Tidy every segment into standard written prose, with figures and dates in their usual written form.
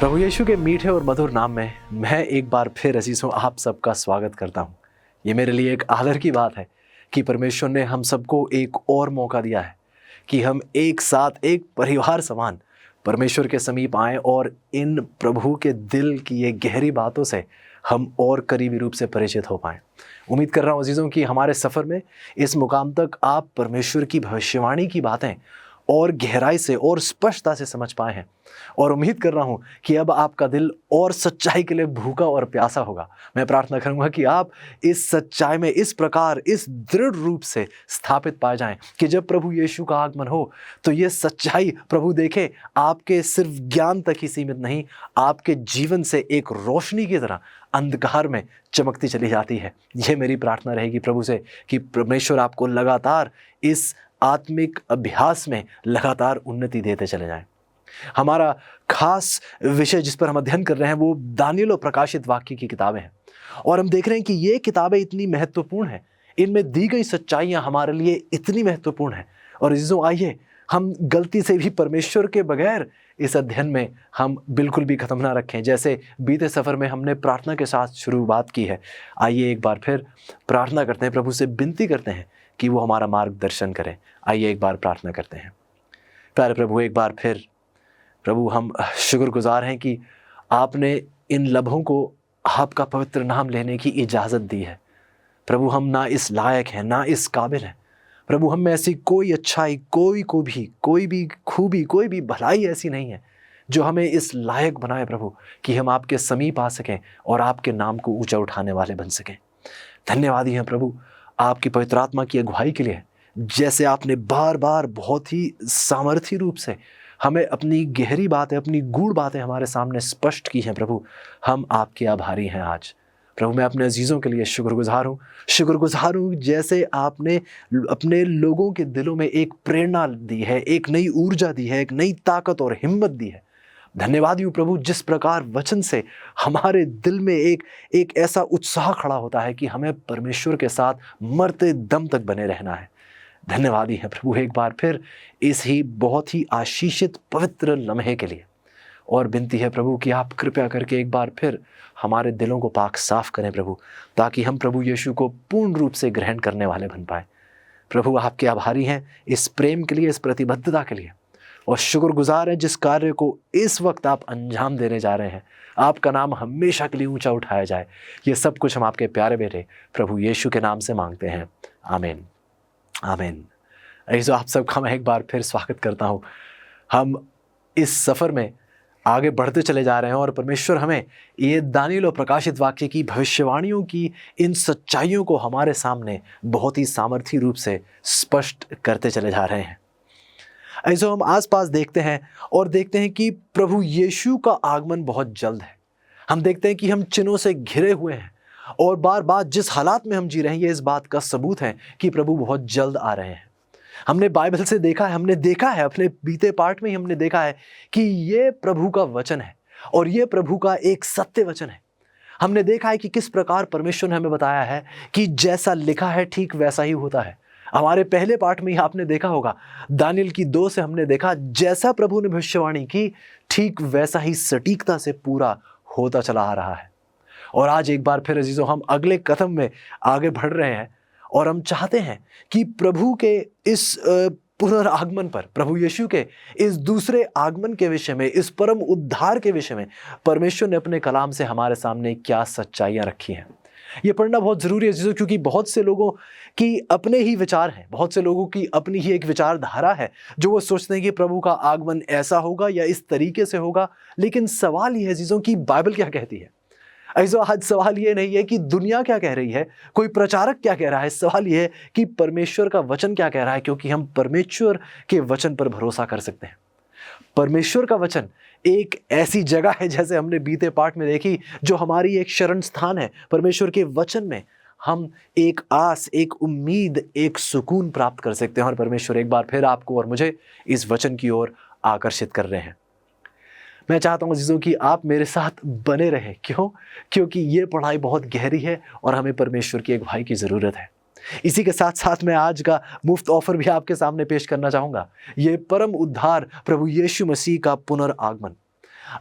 प्रभु यीशु के मीठे और मधुर नाम में मैं एक बार फिर अजीज़ों आप सबका स्वागत करता हूँ। ये मेरे लिए एक आदर की बात है कि परमेश्वर ने हम सबको एक और मौका दिया है कि हम एक साथ एक परिवार समान परमेश्वर के समीप आएँ और इन प्रभु के दिल की ये गहरी बातों से हम और करीबी रूप से परिचित हो पाएँ। उम्मीद कर रहा हूँ अजीज़ों कि हमारे सफ़र में इस मुकाम तक आप परमेश्वर की भविष्यवाणी की बातें और गहराई से और स्पष्टता से समझ पाए हैं और उम्मीद कर रहा हूं कि अब आपका दिल और सच्चाई के लिए भूखा और प्यासा होगा। मैं प्रार्थना करूंगा कि आप इस सच्चाई में इस प्रकार इस दृढ़ रूप से स्थापित पाए जाएं कि जब प्रभु यीशु का आगमन हो तो ये सच्चाई प्रभु देखे आपके सिर्फ ज्ञान तक ही सीमित नहीं, आपके जीवन से एक रोशनी की तरह अंधकार में चमकती चली जाती है। ये मेरी प्रार्थना रहेगी प्रभु से कि परमेश्वर आपको लगातार इस आत्मिक अभ्यास में लगातार उन्नति देते चले जाएं। हमारा खास विषय जिस पर हम अध्ययन कर रहे हैं वो दानिएल और प्रकाशित वाक्य की किताबें हैं और हम देख रहे हैं कि ये किताबें इतनी महत्वपूर्ण हैं, इनमें दी गई सच्चाइयाँ हमारे लिए इतनी महत्वपूर्ण हैं। और अजीज़ों आइए हम गलती से भी परमेश्वर के बगैर इस अध्ययन में हम बिल्कुल भी ख़त्म ना रखें। जैसे बीते सफ़र में हमने प्रार्थना के साथ शुरुआत की है, आइए एक बार फिर प्रार्थना करते हैं, प्रभु से विनती करते हैं कि वो हमारा मार्गदर्शन करें। आइए एक बार प्रार्थना करते हैं। प्यारे प्रभु, एक बार फिर प्रभु हम शुक्रगुजार हैं कि आपने इन लम्हों को आपका पवित्र नाम लेने की इजाज़त दी है। प्रभु हम ना इस लायक हैं ना इस काबिल हैं। प्रभु हम में ऐसी कोई अच्छाई कोई भी खूबी कोई भी भलाई ऐसी नहीं है जो हमें इस लायक बनाए प्रभु कि हम आपके समीप आ सकें और आपके नाम को ऊंचा उठाने वाले बन सकें। धन्यवादी हैं प्रभु आपकी पवित्र आत्मा की अगुवाई के लिए, जैसे आपने बार बार बहुत ही सामर्थी रूप से हमें अपनी गहरी बातें अपनी गूढ़ बातें हमारे सामने स्पष्ट की हैं। प्रभु हम आपके आभारी हैं। आज प्रभु मैं अपने अजीज़ों के लिए शुक्रगुजार हूँ जैसे आपने अपने लोगों के दिलों में एक प्रेरणा दी है, एक नई ऊर्जा दी है, एक नई ताकत और हिम्मत दी है। धन्यवाद हूँ प्रभु जिस प्रकार वचन से हमारे दिल में एक ऐसा उत्साह खड़ा होता है कि हमें परमेश्वर के साथ मरते दम तक बने रहना है। धन्यवादी है प्रभु एक बार फिर इस ही बहुत ही आशीषित पवित्र लम्हे के लिए, और विनती है प्रभु कि आप कृपया करके एक बार फिर हमारे दिलों को पाक साफ करें प्रभु, ताकि हम प्रभु यीशु को पूर्ण रूप से ग्रहण करने वाले बन पाए। प्रभु आपके आभारी हैं इस प्रेम के लिए, इस प्रतिबद्धता के लिए, और शुक्रगुजार हैं जिस कार्य को इस वक्त आप अंजाम देने जा रहे हैं। आपका नाम हमेशा के लिए ऊंचा उठाया जाए। ये सब कुछ हम आपके प्यारे बेटे प्रभु यीशु के नाम से मांगते हैं, आमीन आमीन। ऐसा आप सबका मैं एक बार फिर स्वागत करता हूँ। हम इस सफ़र में आगे बढ़ते चले जा रहे हैं और परमेश्वर हमें ये दानिएल और प्रकाशित वाक्य की भविष्यवाणियों की इन सच्चाइयों को हमारे सामने बहुत ही सामर्थी रूप से स्पष्ट करते चले जा रहे हैं। ऐसा हम आसपास देखते हैं और देखते हैं कि प्रभु यीशु का आगमन बहुत जल्द है। हम देखते हैं कि हम चिन्हों से घिरे हुए हैं और बार बार जिस हालात में हम जी रहे हैं ये इस बात का सबूत है कि प्रभु बहुत जल्द आ रहे हैं। हमने बाइबल से देखा है, हमने देखा है, अपने बीते पाठ में ही हमने देखा है कि ये प्रभु का वचन है और ये प्रभु का एक सत्य वचन है। हमने देखा है कि किस प्रकार परमेश्वर ने हमें बताया है कि जैसा लिखा है ठीक वैसा ही होता है। हमारे पहले पाठ में ही आपने देखा होगा, दानिएल की 2 से हमने देखा जैसा प्रभु ने भविष्यवाणी की ठीक वैसा ही सटीकता से पूरा होता चला आ रहा है। और आज एक बार फिर अजीजों हम अगले कदम में आगे बढ़ रहे हैं और हम चाहते हैं कि प्रभु के इस पुनरागमन पर, प्रभु यीशु के इस दूसरे आगमन के विषय में, इस परम उद्धार के विषय में परमेश्वर ने अपने कलाम से हमारे सामने क्या सच्चाइयाँ रखी हैं। ये पढ़ना बहुत ज़रूरी है अजीजों, क्योंकि बहुत से लोगों की अपने ही विचार हैं, बहुत से लोगों की अपनी ही एक विचारधारा है जो वो सोचते हैं कि प्रभु का आगमन ऐसा होगा या इस तरीके से होगा। लेकिन सवाल ये है अजीजों कि बाइबल क्या कहती है। ऐसा आज सवाल ये नहीं है कि दुनिया क्या कह रही है, कोई प्रचारक क्या कह रहा है, सवाल ये है कि परमेश्वर का वचन क्या कह रहा है, क्योंकि हम परमेश्वर के वचन पर भरोसा कर सकते हैं। परमेश्वर का वचन एक ऐसी जगह है, जैसे हमने बीते पाठ में देखी, जो हमारी एक शरण स्थान है। परमेश्वर के वचन में हम एक आस, एक उम्मीद, एक सुकून प्राप्त कर सकते हैं। और परमेश्वर एक बार फिर आपको और मुझे इस वचन की ओर आकर्षित कर रहे हैं। मैं चाहता हूँ अजीज़ों कि आप मेरे साथ बने रहें। क्यों? क्योंकि ये पढ़ाई बहुत गहरी है और हमें परमेश्वर की अगुवाई की ज़रूरत है। इसी के साथ साथ मैं आज का मुफ्त ऑफर भी आपके सामने पेश करना चाहूँगा। ये परम उद्धार प्रभु यीशु मसीह का पुनरागमन।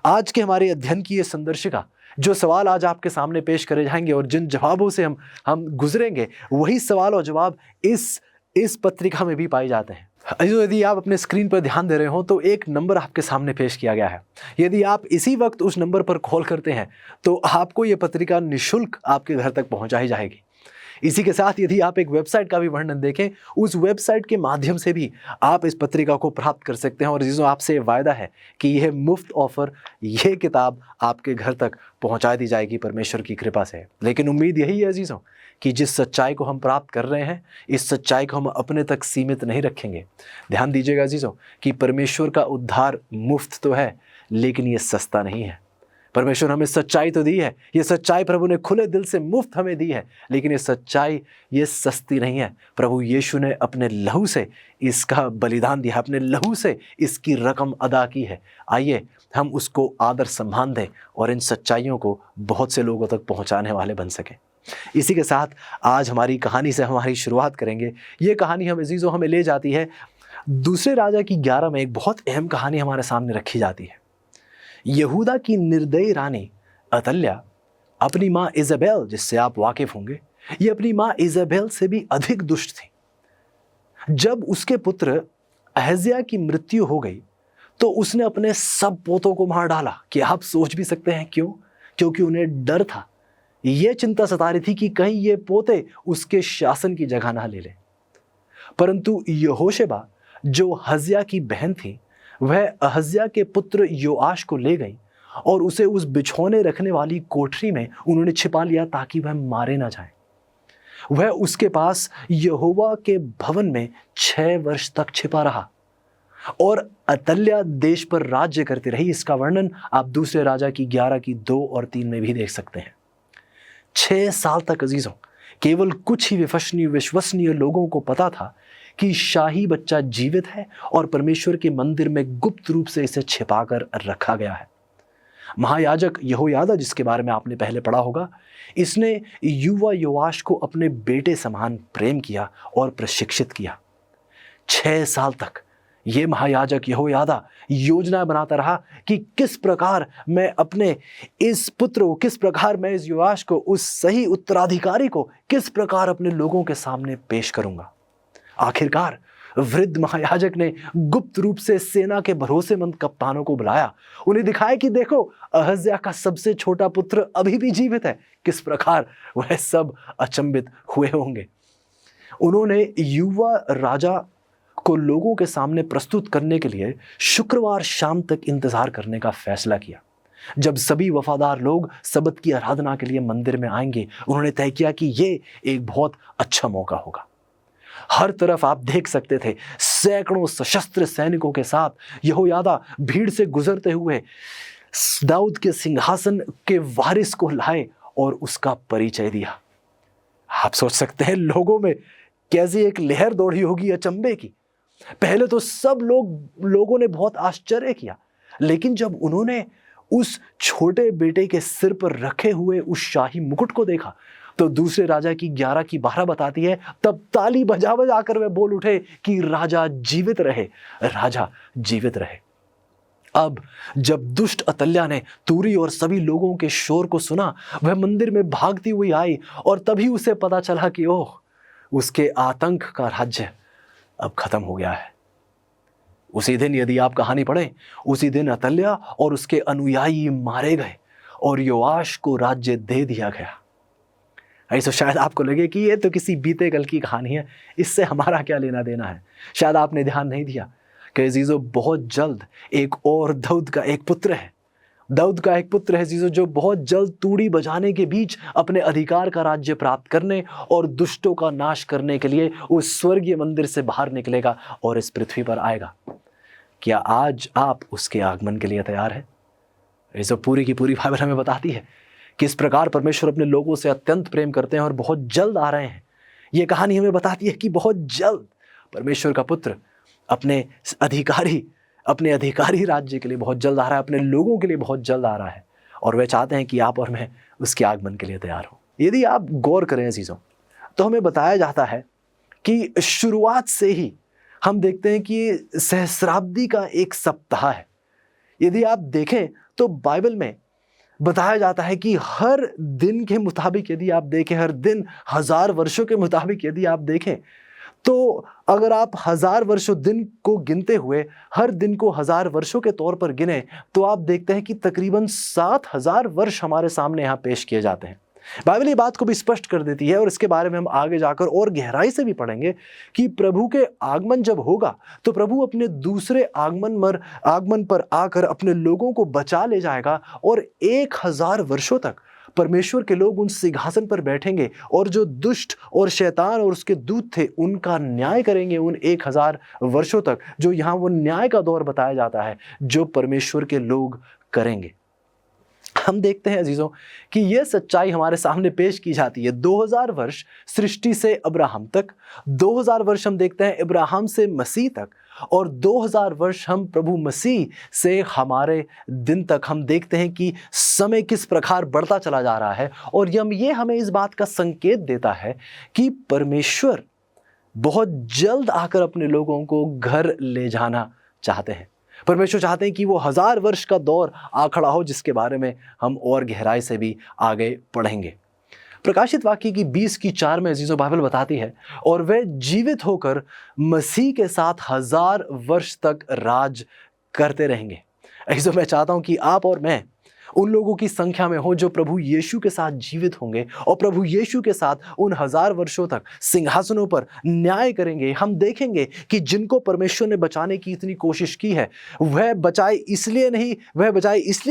आज के हमारे अध्ययन की ये संदर्शिका, जो सवाल आज आपके सामने पेश करे जाएंगे और जिन जवाबों से हम गुजरेंगे, वही सवाल और जवाब इस पत्रिका में भी पाए जाते हैं। यदि आप अपने स्क्रीन पर ध्यान दे रहे हो तो एक नंबर आपके सामने पेश किया गया है। यदि आप इसी वक्त उस नंबर पर कॉल करते हैं तो आपको ये पत्रिका निःशुल्क आपके घर तक पहुंचाई जाएगी। इसी के साथ यदि आप एक वेबसाइट का भी वर्णन देखें, उस वेबसाइट के माध्यम से भी आप इस पत्रिका को प्राप्त कर सकते हैं। और अजीजों, आपसे वायदा है कि यह मुफ्त ऑफर, यह किताब आपके घर तक पहुंचा दी जाएगी परमेश्वर की कृपा से। लेकिन उम्मीद यही है अजीजों कि जिस सच्चाई को हम प्राप्त कर रहे हैं, इस सच्चाई को हम अपने तक सीमित नहीं रखेंगे। ध्यान दीजिएगा अजीजों कि परमेश्वर का उद्धार मुफ्त तो है, लेकिन ये सस्ता नहीं है। परमेश्वर हमें सच्चाई तो दी है, ये सच्चाई प्रभु ने खुले दिल से मुफ्त हमें दी है, लेकिन ये सच्चाई ये सस्ती नहीं है। प्रभु यीशु ने अपने लहू से इसका बलिदान दिया, अपने लहू से इसकी रकम अदा की है। आइए हम उसको आदर सम्मान दें और इन सच्चाइयों को बहुत से लोगों तक पहुंचाने वाले बन सकें। इसी के साथ आज हमारी कहानी से हमारी शुरुआत करेंगे। ये कहानी हम अजीज़ों हमें ले जाती है दूसरे राजा की 11 में। एक बहुत अहम कहानी हमारे सामने रखी जाती है। यहूदा की निर्दयी रानी अतल्या अपनी माँ इज़ाबेल, जिससे आप वाकिफ होंगे, ये अपनी माँ इज़ाबेल से भी अधिक दुष्ट थी। जब उसके पुत्र अहज्याह की मृत्यु हो गई तो उसने अपने सब पोतों को मार डाला। कि आप सोच भी सकते हैं क्यों? क्योंकि उन्हें डर था, ये चिंता सता रही थी कि कहीं ये पोते उसके शासन की जगह ना ले ले। परंतु यहोशेबा, जो हज्याह की बहन थी, वह अहज्याह के पुत्र योआश को ले गई और उसे उस बिछौने रखने वाली कोठरी में उन्होंने छिपा लिया ताकि वह मारे ना जाए। वह उसके पास यहोवा के भवन में 6 वर्ष तक छिपा रहा और अतल्या देश पर राज्य करती रही। इसका वर्णन आप दूसरे राजा की 11 की 2 और 3 में भी देख सकते हैं। 6 साल तक अजीजों केवल कुछ ही विश्वसनीय लोगों को पता था कि शाही बच्चा जीवित है और परमेश्वर के मंदिर में गुप्त रूप से इसे छिपाकर रखा गया है। महायाजक यहोयादा, जिसके बारे में आपने पहले पढ़ा होगा, इसने युवा योआश को अपने बेटे समान प्रेम किया और प्रशिक्षित किया। 6 साल तक ये महायाजक यहोयादा योजना बनाता रहा कि किस प्रकार मैं अपने इस पुत्र को, किस प्रकार मैं इस योआश को, उस सही उत्तराधिकारी को किस प्रकार अपने लोगों के सामने पेश करूंगा। आखिरकार वृद्ध महायाजक ने गुप्त रूप से सेना के भरोसेमंद कप्तानों को बुलाया। उन्हें दिखाया कि देखो, अहज्याह का सबसे छोटा पुत्र अभी भी जीवित है। किस प्रकार वह सब अचंभित हुए होंगे। उन्होंने युवा राजा को लोगों के सामने प्रस्तुत करने के लिए शुक्रवार शाम तक इंतजार करने का फैसला किया। जब सभी वफादार लोग सब्त की आराधना के लिए मंदिर में आएंगे, उन्होंने तय किया कि ये एक बहुत अच्छा मौका होगा। हर तरफ आप देख सकते थे सैकड़ों सशस्त्र सैनिकों के साथ यहोयादा भीड़ से गुजरते हुए दाऊद के सिंहासन के वारिस को लाए और उसका परिचय दिया। आप सोच सकते हैं लोगों में कैसी एक लहर दौड़ी होगी अचंभे की। पहले तो सब लोगों ने बहुत आश्चर्य किया, लेकिन जब उन्होंने उस छोटे बेटे के सिर पर रखे हुए उस शाही मुकुट को देखा तो दूसरे राजा की 11 की 12 बताती है, तब ताली बजा बजा कर वे बोल उठे कि राजा जीवित रहे, राजा जीवित रहे। अब जब दुष्ट अतल्या ने तूरी और सभी लोगों के शोर को सुना, वह मंदिर में भागती हुई आई और तभी उसे पता चला कि ओह, उसके आतंक का राज्य अब खत्म हो गया है। उसी दिन, यदि आप कहानी पढ़ें, उसी दिन अतल्या और उसके अनुयायी मारे गए और योआश को राज्य दे दिया गया। ऐसा शायद आपको लगे कि ये तो किसी बीते कल की कहानी है, इससे हमारा क्या लेना देना है। शायद आपने ध्यान नहीं दिया कि अजीजों, बहुत जल्द एक और दाऊद का एक पुत्र है अजीजों, जो बहुत जल्द तूड़ी बजाने के बीच अपने अधिकार का राज्य प्राप्त करने और दुष्टों का नाश करने के लिए उस स्वर्गीय मंदिर से बाहर निकलेगा और इस पृथ्वी पर आएगा। क्या आज आप उसके आगमन के लिए तैयार हैं? ये सब पूरी की पूरी बाइबल हमें बताती है किस प्रकार परमेश्वर अपने लोगों से अत्यंत प्रेम करते हैं और बहुत जल्द आ रहे हैं। ये कहानी हमें बताती है कि बहुत जल्द परमेश्वर का पुत्र अपने अधिकारी राज्य के लिए बहुत जल्द आ रहा है, अपने लोगों के लिए बहुत जल्द आ रहा है, और वह चाहते हैं कि आप और मैं उसके आगमन के लिए तैयार हो। यदि आप गौर करें अजीजों, तो हमें बताया जाता है कि शुरुआत से ही हम देखते हैं कि सहस्राब्दी का एक सप्ताह है। यदि आप देखें तो बाइबल में बताया जाता है कि हर दिन के मुताबिक यदि आप देखें, हर दिन 1000 वर्षों के मुताबिक यदि आप देखें, तो अगर आप 1000 वर्षों दिन को गिनते हुए हर दिन को 1000 वर्षों के तौर पर गिने, तो आप देखते हैं कि तकरीबन 7000 वर्ष हमारे सामने यहाँ पेश किए जाते हैं। बाइबल ये बात को भी स्पष्ट कर देती है और इसके बारे में हम आगे जाकर और गहराई से भी पढ़ेंगे कि प्रभु के आगमन जब होगा तो प्रभु अपने दूसरे आगमन पर आकर अपने लोगों को बचा ले जाएगा और 1000 वर्षों तक परमेश्वर के लोग उन सिंहासन पर बैठेंगे और जो दुष्ट और शैतान और उसके दूत थे उनका न्याय करेंगे उन 1000 वर्षों तक, जो यहाँ वो न्याय का दौर बताया जाता है जो परमेश्वर के लोग करेंगे। हम देखते हैं अजीजों कि यह सच्चाई हमारे सामने पेश की जाती है। 2000 वर्ष सृष्टि से अब्राहम तक, 2000 वर्ष हम देखते हैं अब्राहम से मसीह तक, और 2000 वर्ष हम प्रभु मसीह से हमारे दिन तक हम देखते हैं कि समय किस प्रकार बढ़ता चला जा रहा है। और ये हमें इस बात का संकेत देता है कि परमेश्वर बहुत जल्द आकर अपने लोगों को घर ले जाना चाहते हैं। परमेश्वर चाहते हैं कि वो 1000 वर्ष का दौर आ खड़ा हो, जिसके बारे में हम और गहराई से भी आगे पढ़ेंगे। प्रकाशित वाक्य की 20:4 में अजीजों बाइबल बताती है, और वे जीवित होकर मसीह के साथ 1000 वर्ष तक राज करते रहेंगे। अजीजों मैं चाहता हूं कि आप और मैं उन लोगों की संख्या में हो जो प्रभु यीशु के साथ जीवित होंगे और प्रभु यीशु के साथ उन 1000 वर्षों तक सिंहासनों पर न्याय करेंगे। हम देखेंगे कि जिनको परमेश्वर ने बचाने की इतनी कोशिश की है वह बचाए इसलिए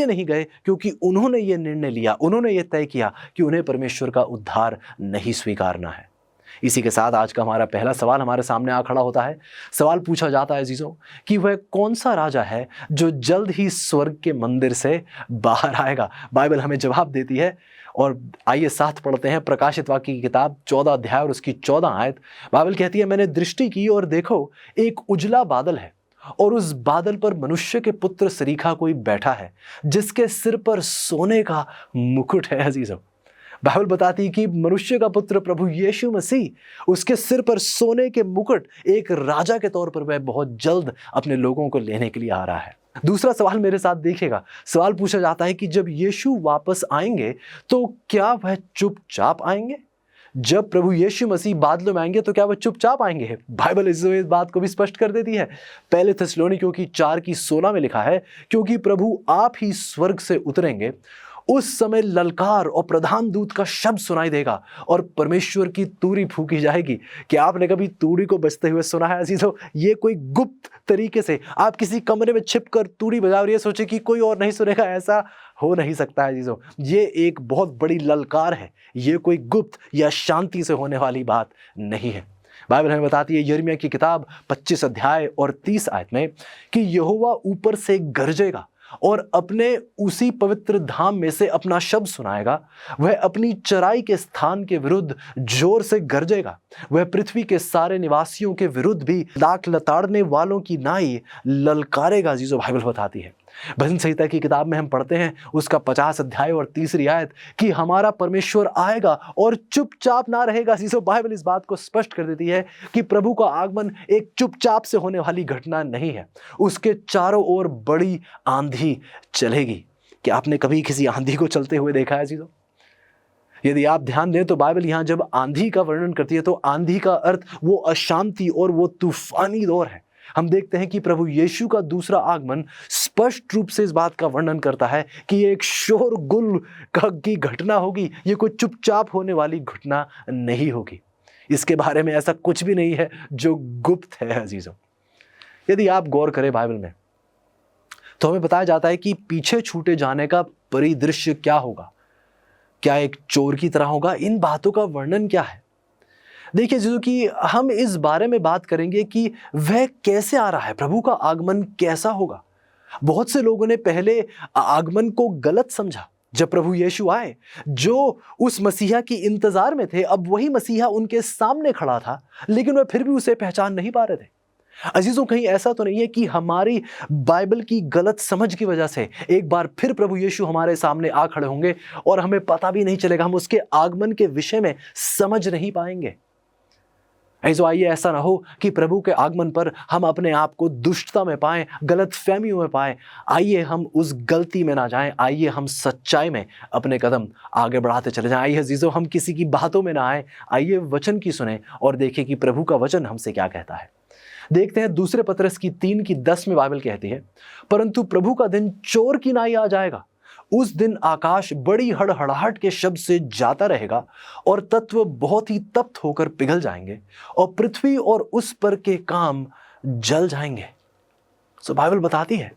नहीं गए क्योंकि उन्होंने ये निर्णय लिया, उन्होंने ये तय किया कि उन्हें परमेश्वर का उद्धार नहीं स्वीकारना है। इसी के साथ आज का हमारा पहला सवाल हमारे सामने आ खड़ा होता है। सवाल पूछा जाता है अजीजों कि वह कौन सा राजा है जो जल्द ही स्वर्ग के मंदिर से बाहर आएगा। बाइबल हमें जवाब देती है और आइए साथ पढ़ते हैं प्रकाशित वाक्य की किताब 14 अध्याय और उसकी 14 आयत। बाइबल कहती है, मैंने दृष्टि की और देखो एक उजला बादल है और उस बादल पर मनुष्य के पुत्र सरीखा कोई बैठा है जिसके सिर पर सोने का मुकुट है। अजीजों बाइबल बताती है कि मनुष्य का पुत्र प्रभु यीशु मसीह, उसके सिर पर सोने के मुकुट, एक राजा के तौर पर वह बहुत जल्द अपने लोगों को लेने के लिए आ रहा है। दूसरा सवाल मेरे साथ देखिएगा। सवाल पूछा जाता है कि जब यीशु वापस आएंगे तो क्या वह चुपचाप आएंगे? जब प्रभु यीशु मसीह बादलों में आएंगे तो क्या वह चुपचाप आएंगे? बाइबल इस बात को भी स्पष्ट कर देती है। पहले थिस्सलुनीकियों की 4:16 में लिखा है, क्योंकि प्रभु आप ही स्वर्ग से उतरेंगे, उस समय ललकार और प्रधान दूत का शब्द सुनाई देगा और परमेश्वर की तूरी फूकी जाएगी। क्या आपने कभी तूड़ी को बजते हुए सुना है अजीजों? ये कोई गुप्त तरीके से आप किसी कमरे में छिपकर तूड़ी बजाओ और ये सोचे कि कोई और नहीं सुनेगा, ऐसा हो नहीं सकता है अजीजों। ये एक बहुत बड़ी ललकार है, ये कोई गुप्त या शांति से होने वाली बात नहीं है। बाइबल हमें बताती है यिर्मयाह की किताब 25 अध्याय और 30 आयत में कि यहोवा ऊपर से गरजेगा और अपने उसी पवित्र धाम में से अपना शब्द सुनाएगा। वह अपनी चराई के स्थान के विरुद्ध जोर से गरजेगा। वह पृथ्वी के सारे निवासियों के विरुद्ध भी दाख लताड़ने वालों की नाई ललकारेगा। जीसो बाइबल बताती है। भजन संहिता की किताब में हम पढ़ते हैं उसका 50 अध्याय और 3 आयत कि हमारा परमेश्वर आएगा और चुपचाप ना रहेगा। जीसो बाइबल इस बात को स्पष्ट कर देती है कि प्रभु का आगमन एक चुपचाप से होने वाली घटना नहीं है। उसके चारों ओर बड़ी आंधी चलेगी। क्या आपने कभी किसी आंधी को चलते हुए देखा है जीसो? यदि आप ध्यान दें तो बाइबल यहाँ जब आंधी का वर्णन करती है तो आंधी का अर्थ वो अशांति और वो तूफानी दौर है। हम देखते हैं कि प्रभु यीशु का दूसरा आगमन स्पष्ट रूप से इस बात का वर्णन करता है कि ये एक शोरगुल की घटना होगी, ये कोई चुपचाप होने वाली घटना नहीं होगी। इसके बारे में ऐसा कुछ भी नहीं है जो गुप्त है अजीजों। यदि आप गौर करें बाइबल में तो हमें बताया जाता है कि पीछे छूटे जाने का परिदृश्य क्या होगा, क्या एक चोर की तरह होगा। इन बातों का वर्णन क्या है? देखिए जीसो कि हम इस बारे में बात करेंगे कि वह कैसे आ रहा है, प्रभु का आगमन कैसा होगा। बहुत से लोगों ने पहले आगमन को गलत समझा। जब प्रभु यीशु आए, जो उस मसीहा की इंतजार में थे, अब वही मसीहा उनके सामने खड़ा था, लेकिन वह फिर भी उसे पहचान नहीं पा रहे थे। अजीजों कहीं ऐसा तो नहीं है कि हमारी बाइबल की गलत समझ की वजह से एक बार फिर प्रभु यीशु हमारे सामने आ खड़े होंगे और हमें पता भी नहीं चलेगा, हम उसके आगमन के विषय में समझ नहीं पाएंगे। ऐसो आइए ऐसा ना हो कि प्रभु के आगमन पर हम अपने आप को दुष्टता में पाएं, गलत फहमियों में पाएं। आइए हम उस गलती में ना जाएं, आइए हम सच्चाई में अपने कदम आगे बढ़ाते चले जाएं। आइए अजीजों, हम किसी की बातों में ना आए, आइए वचन की सुने और देखें कि प्रभु का वचन हमसे क्या कहता है। देखते हैं दूसरे पतरस की 3:10 में बाइबल कहती है, परंतु प्रभु का दिन चोर की नाई आ जाएगा। उस दिन आकाश बड़ी हड़हड़ाहट के शब्द से जाता रहेगा और तत्व बहुत ही तप्त होकर पिघल जाएंगे और पृथ्वी और उस पर के काम जल जाएंगे। सो बाइबल बताती है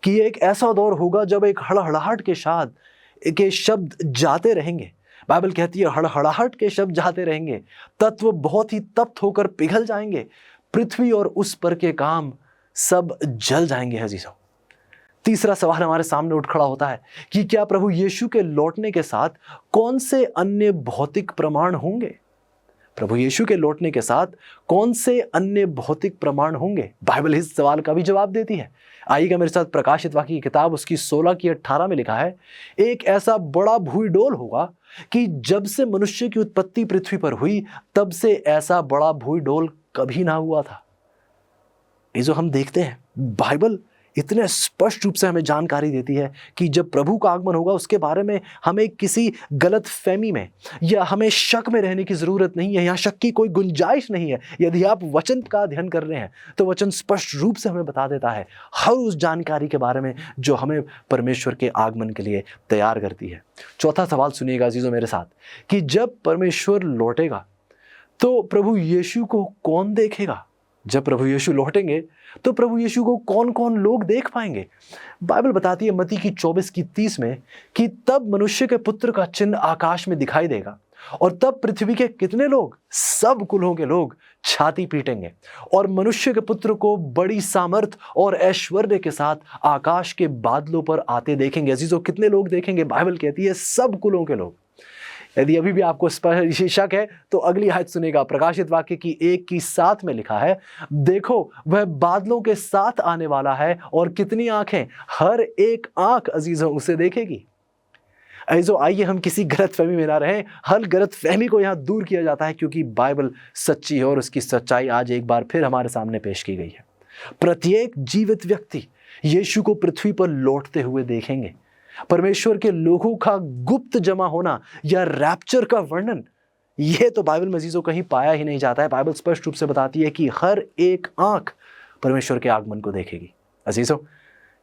कि ये एक ऐसा दौर होगा जब एक हड़हड़ाहट के शब्द जाते रहेंगे। बाइबल कहती है हड़हड़ाहट के शब्द जाते रहेंगे, तत्व बहुत ही तप्त होकर पिघल जाएंगे, पृथ्वी और उस पर के काम सब जल जाएंगे। अजीजों, तीसरा सवाल हमारे सामने उठ खड़ा होता है कि क्या प्रभु यीशु के लौटने के साथ कौन से अन्य भौतिक प्रमाण होंगे? प्रभु यीशु के लौटने के साथ कौन से अन्य भौतिक प्रमाण होंगे? बाइबल इस सवाल का भी जवाब देती है। आइएगा मेरे साथ, प्रकाशित वाक्य की किताब उसकी 16:18 में लिखा है, एक ऐसा बड़ा भूईडोल होगा कि जब से मनुष्य की उत्पत्ति पृथ्वी पर हुई तब से ऐसा बड़ा भूईडोल कभी ना हुआ था। ये जो हम देखते हैं, बाइबल इतने स्पष्ट रूप से हमें जानकारी देती है कि जब प्रभु का आगमन होगा उसके बारे में हमें किसी गलत फहमी में या हमें शक में रहने की जरूरत नहीं है। यहाँ शक की कोई गुंजाइश नहीं है। यदि आप वचन का अध्ययन कर रहे हैं तो वचन स्पष्ट रूप से हमें बता देता है हर उस जानकारी के बारे में जो हमें परमेश्वर के आगमन के लिए तैयार करती है। चौथा सवाल सुनिएगा अजीजों मेरे साथ, कि जब परमेश्वर लौटेगा तो प्रभु यीशु को कौन देखेगा? जब प्रभु यीशु लौटेंगे तो प्रभु यीशु को कौन कौन लोग देख पाएंगे? बाइबल बताती है मत्ती की 24:30 में कि तब मनुष्य के पुत्र का चिन्ह आकाश में दिखाई देगा और तब पृथ्वी के कितने लोग, सब कुलों के लोग छाती पीटेंगे और मनुष्य के पुत्र को बड़ी सामर्थ और ऐश्वर्य के साथ आकाश के बादलों पर आते देखेंगे। अजीजों, कितने लोग देखेंगे? बाइबल कहती है सब कुलों के लोग। यदि अभी भी आपको शक है तो अगली आयत सुनेगा। प्रकाशित वाक्य की 1:7 में लिखा है, देखो वह बादलों के साथ आने वाला है और कितनी आंखें, हर एक आंख अजीजों उसे देखेगी। अजीजों, आइए हम किसी गलतफहमी में ना रहें। हर गलतफहमी को यहाँ दूर किया जाता है क्योंकि बाइबल सच्ची है और उसकी सच्चाई आज एक बार फिर हमारे सामने पेश की गई है। प्रत्येक जीवित व्यक्ति यीशु को पृथ्वी पर लौटते हुए देखेंगे। परमेश्वर के लोगों का गुप्त जमा होना या रैप्चर का वर्णन, यह तो बाइबल में अजीजों कहीं पाया ही नहीं जाता है। बाइबल स्पष्ट रूप से बताती है कि हर एक आंख परमेश्वर के आगमन को देखेगी। अजीजों,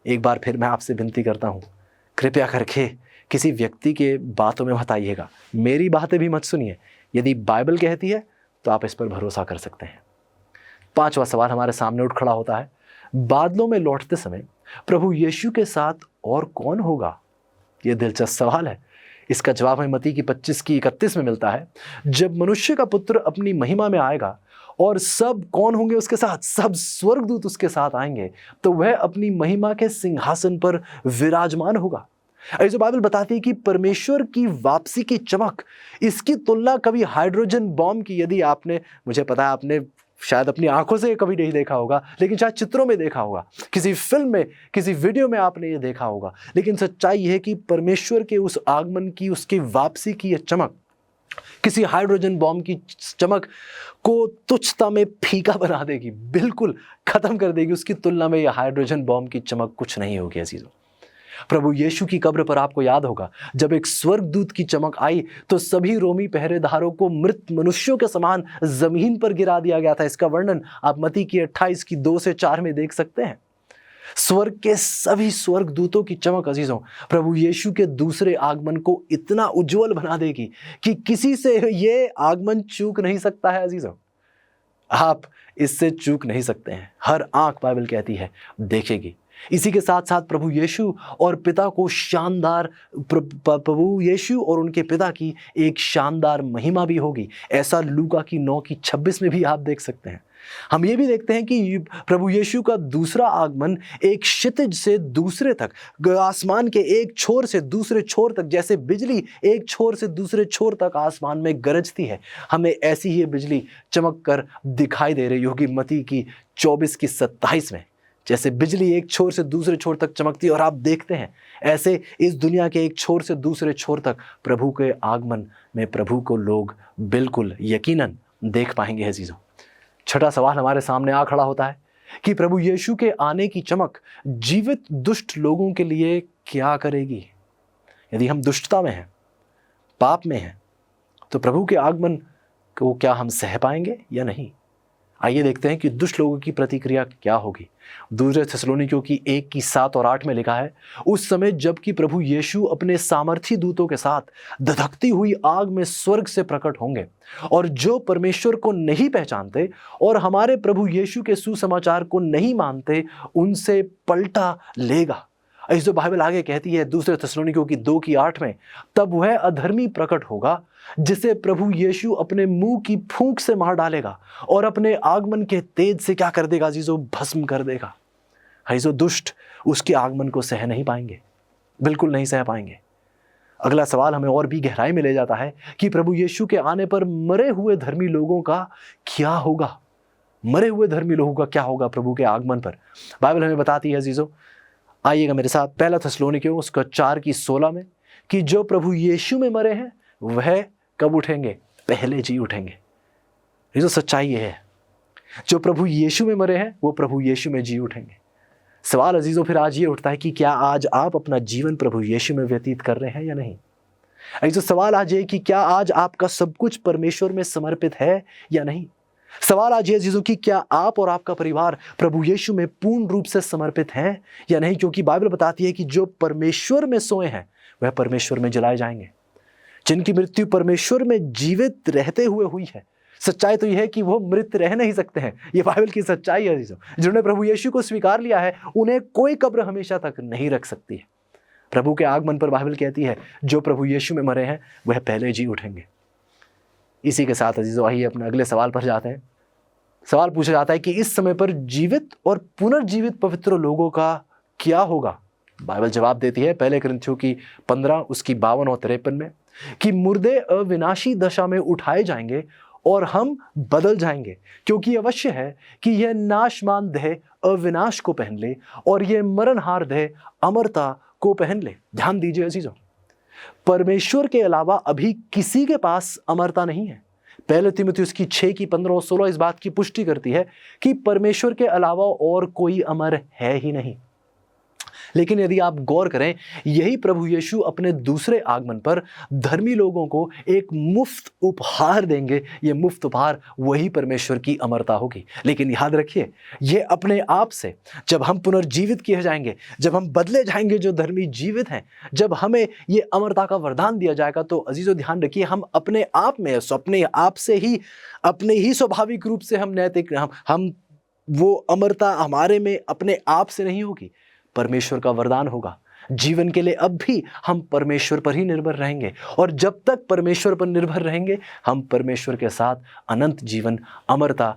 एक बार फिर मैं आपसे विनती करता हूं, कृपया करके किसी व्यक्ति के बातों में मत आइएगा, मेरी बातें भी मत सुनिए। यदि बाइबल कहती है तो आप इस पर भरोसा कर सकते हैं। पांचवा सवाल हमारे सामने उठ खड़ा होता है, बादलों में लौटते समय प्रभु यीशु के साथ और कौन होगा? यह दिलचस्प सवाल है। इसका जवाब हमें मत्ती की 25:31 में मिलता है। जब मनुष्य का पुत्र अपनी महिमा में आएगा और सब कौन होंगे उसके साथ? सब स्वर्गदूत उसके साथ आएंगे, तो वह अपनी महिमा के सिंहासन पर विराजमान होगा। ऐसे बाइबल बताती है कि परमेश्वर की वापसी की चमक, इसकी तुलना कभी हाइड्रोजन बॉम्ब की, यदि आपने, मुझे पता है आपने शायद अपनी आंखों से कभी नहीं देखा होगा, लेकिन शायद चित्रों में देखा होगा, किसी फिल्म में, किसी वीडियो में आपने ये देखा होगा, लेकिन सच्चाई है कि परमेश्वर के उस आगमन की, उसकी वापसी की यह चमक किसी हाइड्रोजन बॉम्ब की चमक को तुच्छता में फीका बना देगी, बिल्कुल खत्म कर देगी। उसकी तुलना में यह हाइड्रोजन बॉम्ब की चमक कुछ नहीं होगी। अजीजों, प्रभु यीशु की कब्र पर आपको याद होगा जब एक स्वर्गदूत की चमक आई तो सभी रोमी पहरेदारों को मृत मनुष्यों के समान जमीन पर गिरा दिया गया था। इसका वर्णन आप मत्ती की 28:2-4 में देख सकते हैं। स्वर्ग के सभी स्वर्गदूतों की चमक अजीजों प्रभु यीशु के दूसरे आगमन को इतना उज्जवल बना देगी कि किसी से यह आगमन चूक नहीं सकता है। अजीजों, आप इससे चूक नहीं सकते हैं। हर आंख, बाइबल कहती है, देखेगी। इसी के साथ साथ प्रभु यीशु और पिता को शानदार, प्रभु यीशु और उनके पिता की एक शानदार महिमा भी होगी। ऐसा लूका की 9:26 में भी आप देख सकते हैं। हम ये भी देखते हैं कि प्रभु यीशु का दूसरा आगमन एक क्षितिज से दूसरे तक, आसमान के एक छोर से दूसरे छोर तक, जैसे बिजली एक छोर से दूसरे छोर तक आसमान में गरजती है, हमें ऐसी ही बिजली चमक कर दिखाई दे रही होगी। मत्ती की 24:27 में जैसे बिजली एक छोर से दूसरे छोर तक चमकती है और आप देखते हैं ऐसे इस दुनिया के एक छोर से दूसरे छोर तक प्रभु के आगमन में प्रभु को लोग बिल्कुल यकीनन देख पाएंगे अजीजों। छठा सवाल हमारे सामने आ खड़ा होता है कि प्रभु यीशु के आने की चमक जीवित दुष्ट लोगों के लिए क्या करेगी। यदि हम दुष्टता में हैं, पाप में हैं, तो प्रभु के आगमन को क्या हम सह पाएंगे या नहीं। आइए देखते हैं कि दुष्ट लोगों की प्रतिक्रिया क्या होगी। दूसरे थिस्सलुनीकियों की 1:7 और 8 में लिखा है, उस समय जबकि प्रभु यीशु अपने सामर्थी दूतों के साथ धधकती हुई आग में स्वर्ग से प्रकट होंगे, और जो परमेश्वर को नहीं पहचानते और हमारे प्रभु यीशु के सुसमाचार को नहीं मानते उनसे पलटा लेगा। इस जो बाइबल आगे कहती है दूसरे थिस्सलुनीकियों की 2:8 में, तब वह अधर्मी प्रकट होगा जिसे प्रभु यीशु अपने मुंह की फूंक से मार डालेगा और अपने आगमन के तेज से क्या कर देगा अजीजों, भस्म कर देगा। अजीजों, दुष्ट उसके आगमन को सह नहीं पाएंगे, बिल्कुल नहीं सह पाएंगे। अगला सवाल हमें और भी गहराई में ले जाता है कि प्रभु यीशु के आने पर मरे हुए धर्मी लोगों का क्या होगा। मरे हुए धर्मी लोगों का क्या होगा प्रभु के आगमन पर। बाइबल हमें बताती है अजीजों, आइएगा मेरे साथ, पहला थिस्सलुनीकियों उसका 4:16 में, कि जो प्रभु यीशु में मरे हैं वह कब उठेंगे, पहले जी उठेंगे। ये तो सच्चाई ये है, जो प्रभु यीशु में मरे हैं वो प्रभु यीशु में जी उठेंगे। सवाल अजीजों फिर आज ये उठता है कि क्या आज आप अपना जीवन प्रभु यीशु में व्यतीत कर रहे हैं या नहीं। अजीजों, सवाल आज ये कि क्या आज आपका सब कुछ परमेश्वर में समर्पित है या नहीं। सवाल आज ये अजीजों कि क्या आप और आपका परिवार प्रभु यीशु में पूर्ण रूप से समर्पित हैं या नहीं, क्योंकि बाइबल बताती है कि जो परमेश्वर में सोए हैं वह परमेश्वर में जलाए जाएंगे। जिनकी मृत्यु परमेश्वर में जीवित रहते हुए हुई है, सच्चाई तो यह है कि वो मृत रह नहीं सकते हैं। ये बाइबल की सच्चाई है अजीजों। जिन्होंने प्रभु यीशु को स्वीकार लिया है उन्हें कोई कब्र हमेशा तक नहीं रख सकती है। प्रभु के आगमन पर बाइबल कहती है जो प्रभु यीशु में मरे हैं वह पहले जी उठेंगे। इसी के साथ अजीजों आइए अपने अगले सवाल पर जाते हैं। सवाल पूछा जाता है कि इस समय पर जीवित और पुनर्जीवित पवित्र लोगों का क्या होगा। बाइबल जवाब देती है पहले कुरिन्थियों की 15 उसकी 52 और 53 में, कि मुर्दे अविनाशी दशा में उठाए जाएंगे और हम बदल जाएंगे, क्योंकि अवश्य है कि यह नाशमान देह अविनाश को पहन ले और यह मरणहार देह अमरता को पहन ले। ध्यान दीजिए अजीजों, परमेश्वर के अलावा अभी किसी के पास अमरता नहीं है। पहले तीमुथियुस की 6:15 और 16 इस बात की पुष्टि करती है कि परमेश्वर के अलावा और कोई अमर है ही नहीं। लेकिन यदि आप गौर करें, यही प्रभु यीशु अपने दूसरे आगमन पर धर्मी लोगों को एक मुफ्त उपहार देंगे। ये मुफ्त उपहार वही परमेश्वर की अमरता होगी। लेकिन याद रखिए, ये अपने आप से जब हम पुनर्जीवित किए जाएंगे, जब हम बदले जाएंगे, जो धर्मी जीवित हैं, जब हमें ये अमरता का वरदान दिया जाएगा, तो अजीजों ध्यान रखिए, हम अपने आप में, अपने आप से ही, अपने ही स्वाभाविक रूप से हम नैतिक, हम वो अमरता हमारे में अपने आप से नहीं होगी, परमेश्वर का वरदान होगा। जीवन के लिए अब भी हम परमेश्वर पर ही निर्भर रहेंगे, और जब तक परमेश्वर पर निर्भर रहेंगे हम परमेश्वर के साथ अनंत जीवन, अमरता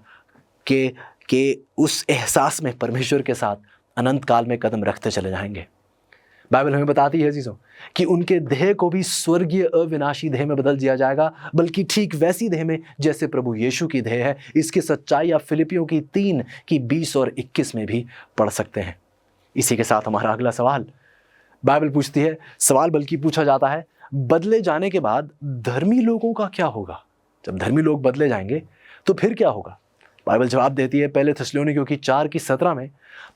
के उस एहसास में परमेश्वर के साथ अनंत काल में कदम रखते चले जाएंगे। बाइबल हमें बताती है चीज़ों कि उनके देह को भी स्वर्गीय अविनाशी देह में बदल दिया जाएगा, बल्कि ठीक वैसी देह में जैसे प्रभु यीशु की देह है। इसकी सच्चाई आप फिलिपियों की 3:20 और 21 में भी पढ़ सकते हैं। इसी के साथ हमारा अगला सवाल बाइबल पूछती है, सवाल बल्कि पूछा जाता है, बदले जाने के बाद धर्मी लोगों का क्या होगा। जब धर्मी लोग बदले जाएंगे तो फिर क्या होगा। बाइबल जवाब देती है पहले थिस्सलुनीकियों की 4:17 में,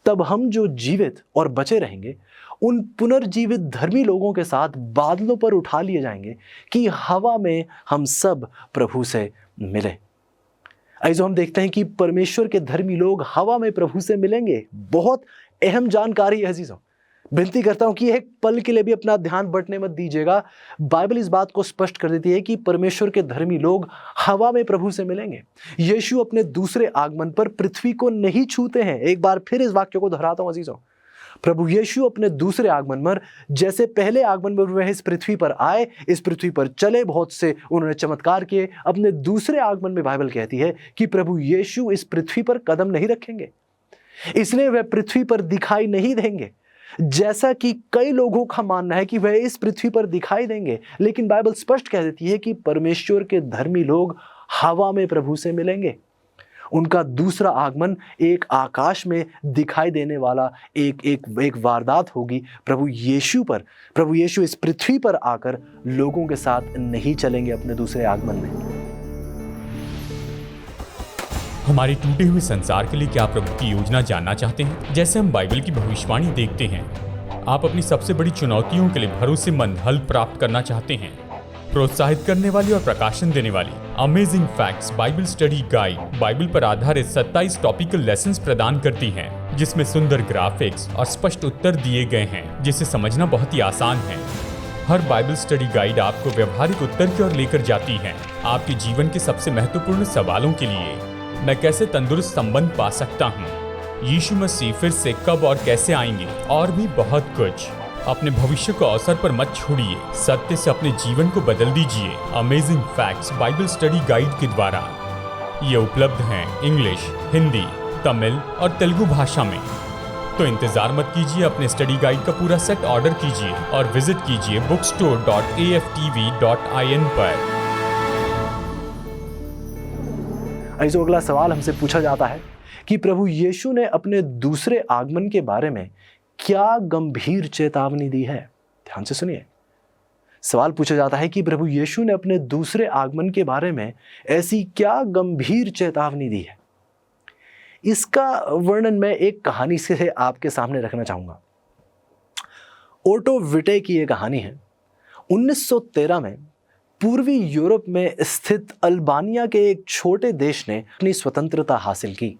तब हम जो जीवित और बचे रहेंगे उन पुनर्जीवित धर्मी लोगों के साथ बादलों पर उठा लिए जाएंगे कि हवा में हम सब प्रभु से मिले। ऐसे हम देखते हैं कि परमेश्वर के धर्मी लोग हवा में प्रभु से मिलेंगे। बहुत अहम जानकारी है अजीजों। विनती करता हूं कि एक पल के लिए भी अपना ध्यान बंटने मत दीजिएगा। बाइबल इस बात को स्पष्ट कर देती है कि परमेश्वर के धर्मी लोग हवा में प्रभु से मिलेंगे। यीशु अपने दूसरे आगमन पर पृथ्वी को नहीं छूते हैं। एक बार फिर इस वाक्य को दोहराता हूं अजीजों, प्रभु यीशु अपने दूसरे आगमन पर, जैसे पहले आगमन में वह इस पृथ्वी पर आए, इस पृथ्वी पर चले, बहुत से उन्होंने चमत्कार किए, अपने दूसरे आगमन में बाइबल कहती है कि प्रभु यीशु इस पृथ्वी पर कदम नहीं रखेंगे, इसलिए वह पृथ्वी पर दिखाई नहीं देंगे। जैसा कि कई लोगों का मानना है कि वह इस पृथ्वी पर दिखाई देंगे, लेकिन बाइबल स्पष्ट कह देती है कि परमेश्वर के धर्मी लोग हवा में प्रभु से मिलेंगे। उनका दूसरा आगमन एक आकाश में दिखाई देने वाला एक वारदात होगी। प्रभु यीशु इस पृथ्वी पर आकर लोगों के साथ नहीं चलेंगे अपने दूसरे आगमन में। हमारे टूटे हुए संसार के लिए क्या प्रभु की योजना जानना चाहते हैं? जैसे हम बाइबल की भविष्यवाणी देखते हैं, आप अपनी सबसे बड़ी चुनौतियों के लिए भरोसेमंद हल प्राप्त करना चाहते हैं। प्रोत्साहित करने वाली और प्रकाशन देने वाली amazing facts Bible study guide Bible पर आधारित 27 टॉपिकल लेसन्स प्रदान करती हैं, जिसमें सुंदर ग्राफिक्स और स्पष्ट उत्तर दिए गए हैं, जिसे समझना बहुत ही आसान है। हर बाइबल स्टडी गाइड आपको व्यवहारिक उत्तर की ओर लेकर जाती है, आपके जीवन के सबसे महत्वपूर्ण सवालों के लिए। मैं कैसे तंदुरुस्त संबंध पा सकता हूँ, यीशु मसीह फिर से कब और कैसे आएंगे, और भी बहुत कुछ। अपने भविष्य को अवसर पर मत छोड़िए, सत्य से अपने जीवन को बदल दीजिए। Amazing facts Bible study guide के द्वारा ये उपलब्ध हैं इंग्लिश, हिंदी, तमिल और तेलुगु भाषा में। तो इंतजार मत कीजिए, अपने स्टडी गाइड का पूरा सेट ऑर्डर कीजिए और विजिट कीजिए bookstore.aftv.in पर। जो अगला सवाल हमसे पूछा जाता है कि प्रभु यीशु ने अपने दूसरे आगमन के बारे में क्या गंभीर चेतावनी दी है। ध्यान से सुनिए, सवाल पूछा जाता है कि प्रभु यीशु ने अपने दूसरे आगमन के बारे में ऐसी क्या गंभीर चेतावनी दी है। इसका वर्णन मैं एक कहानी से आपके सामने रखना चाहूंगा। ओटो विटे की यह कहानी है। 1913 में पूर्वी यूरोप में स्थित अल्बानिया के एक छोटे देश ने अपनी स्वतंत्रता हासिल की।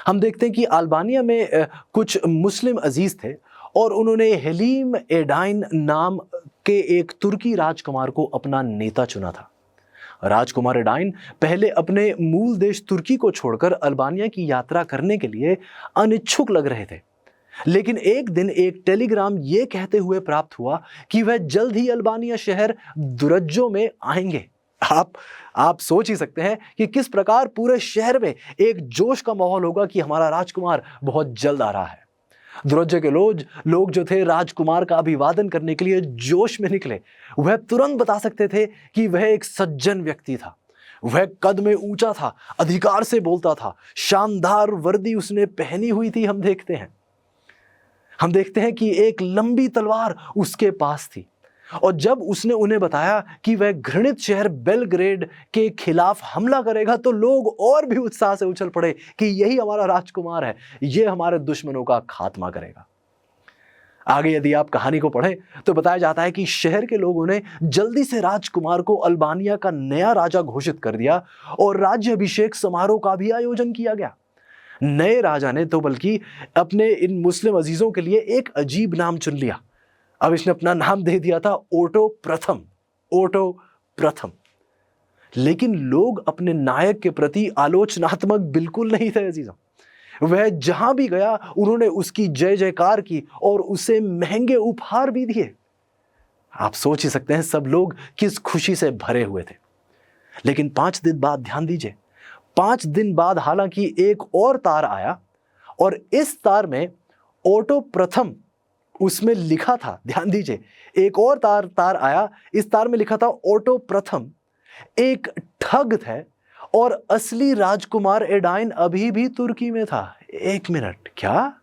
हम देखते हैं कि अल्बानिया में कुछ मुस्लिम अजीज थे और उन्होंने हलीम एडाइन नाम के एक तुर्की राजकुमार को अपना नेता चुना था। राजकुमार एडाइन पहले अपने मूल देश तुर्की को छोड़कर अल्बानिया की यात्रा करने के लिए अनिच्छुक लग रहे थे, लेकिन एक दिन एक टेलीग्राम ये कहते हुए प्राप्त हुआ कि वह जल्द ही अल्बानिया शहर दुरज्जो में आएंगे। आप सोच ही सकते हैं कि किस प्रकार पूरे शहर में एक जोश का माहौल होगा कि हमारा राजकुमार बहुत जल्द आ रहा है। दुरज्जो के लोग जो थे राजकुमार का अभिवादन करने के लिए जोश में निकले। वह तुरंत बता सकते थे कि वह एक सज्जन व्यक्ति था। वह कद में ऊंचा था, अधिकार से बोलता था, शानदार वर्दी उसने पहनी हुई थी। हम देखते हैं कि एक लंबी तलवार उसके पास थी। और जब उसने उन्हें बताया कि वह घृणित शहर बेलग्रेड के खिलाफ हमला करेगा, तो लोग और भी उत्साह से उछल पड़े कि यही हमारा राजकुमार है, यह हमारे दुश्मनों का खात्मा करेगा। आगे यदि आप कहानी को पढ़ें तो बताया जाता है कि शहर के लोगों ने जल्दी से राजकुमार को अल्बानिया का नया राजा घोषित कर दिया और राज्य अभिषेक समारोह का भी आयोजन किया गया। नए राजा ने तो बल्कि अपने इन मुस्लिम अजीजों के लिए एक अजीब नाम चुन लिया। अब इसने अपना नाम दे दिया था ओटो प्रथम। लेकिन लोग अपने नायक के प्रति आलोचनात्मक बिल्कुल नहीं थे अजीजों। वह जहां भी गया उन्होंने उसकी जय जयकार की और उसे महंगे उपहार भी दिए। आप सोच ही सकते हैं सब लोग किस खुशी से भरे हुए थे। लेकिन 5 दिन बाद, ध्यान दीजिए, 5 दिन बाद हालांकि एक और तार आया और इस तार में ओटो प्रथम उसमें लिखा था। ध्यान दीजिए, एक और तार आया, इस तार में लिखा था ओटो प्रथम एक ठग थे और असली राजकुमार एडाइन अभी भी तुर्की में था। 1 मिनट, क्या?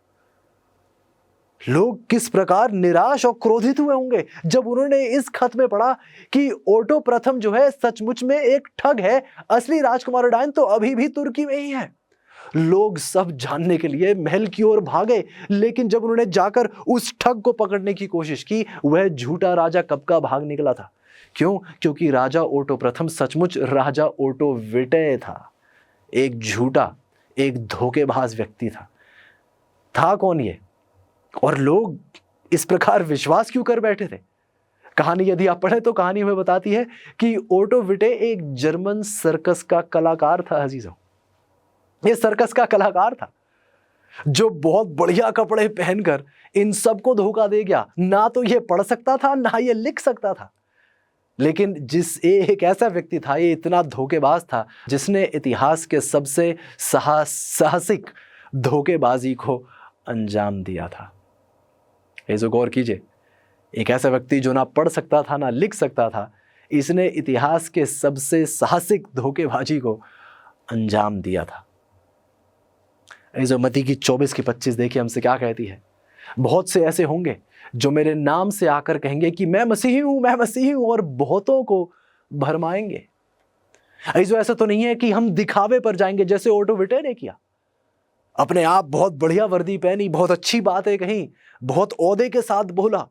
लोग किस प्रकार निराश और क्रोधित हुए होंगे जब उन्होंने इस खत में पढ़ा कि ओटो प्रथम जो है सचमुच में एक ठग है, असली राजकुमार एडाइन तो अभी भी तुर्की में ही है। लोग सब जानने के लिए महल की ओर भागे, लेकिन जब उन्होंने जाकर उस ठग को पकड़ने की कोशिश की, वह झूठा राजा कब का भाग निकला था। क्यों? क्योंकि राजा ओटो प्रथम सचमुच राजा ओटो विटे था। एक झूठा, एक धोखेबाज व्यक्ति था कौन ये? और लोग इस प्रकार विश्वास क्यों कर बैठे थे? कहानी यदि आप पढ़े तो कहानी हमें बताती है कि ओटो विटे एक जर्मन सर्कस का कलाकार था अजीजों। ये सर्कस का कलाकार था जो बहुत बढ़िया कपड़े पहनकर इन सबको धोखा दे गया। ना तो ये पढ़ सकता था, ना ये लिख सकता था, लेकिन एक ऐसा व्यक्ति था, ये इतना धोखेबाज था, जिसने इतिहास के सबसे साहसिक धोखेबाजी को अंजाम दिया था। ये जो गौर कीजिए, एक ऐसा व्यक्ति जो ना पढ़ सकता था ना लिख सकता था, इसने इतिहास के सबसे साहसिक धोखेबाजी को अंजाम दिया था। जो मत्ती की 24:25 देखिए हमसे क्या कहती है। बहुत से ऐसे होंगे जो मेरे नाम से आकर कहेंगे कि मैं मसीही हूं, और बहुतों को भरमाएंगे। ऐसा तो नहीं है कि हम दिखावे पर जाएंगे जैसे ओटो विटे ने किया, अपने आप बहुत बढ़िया वर्दी पहनी, बहुत अच्छी बात है कहीं, बहुत औहदे के साथ बोला।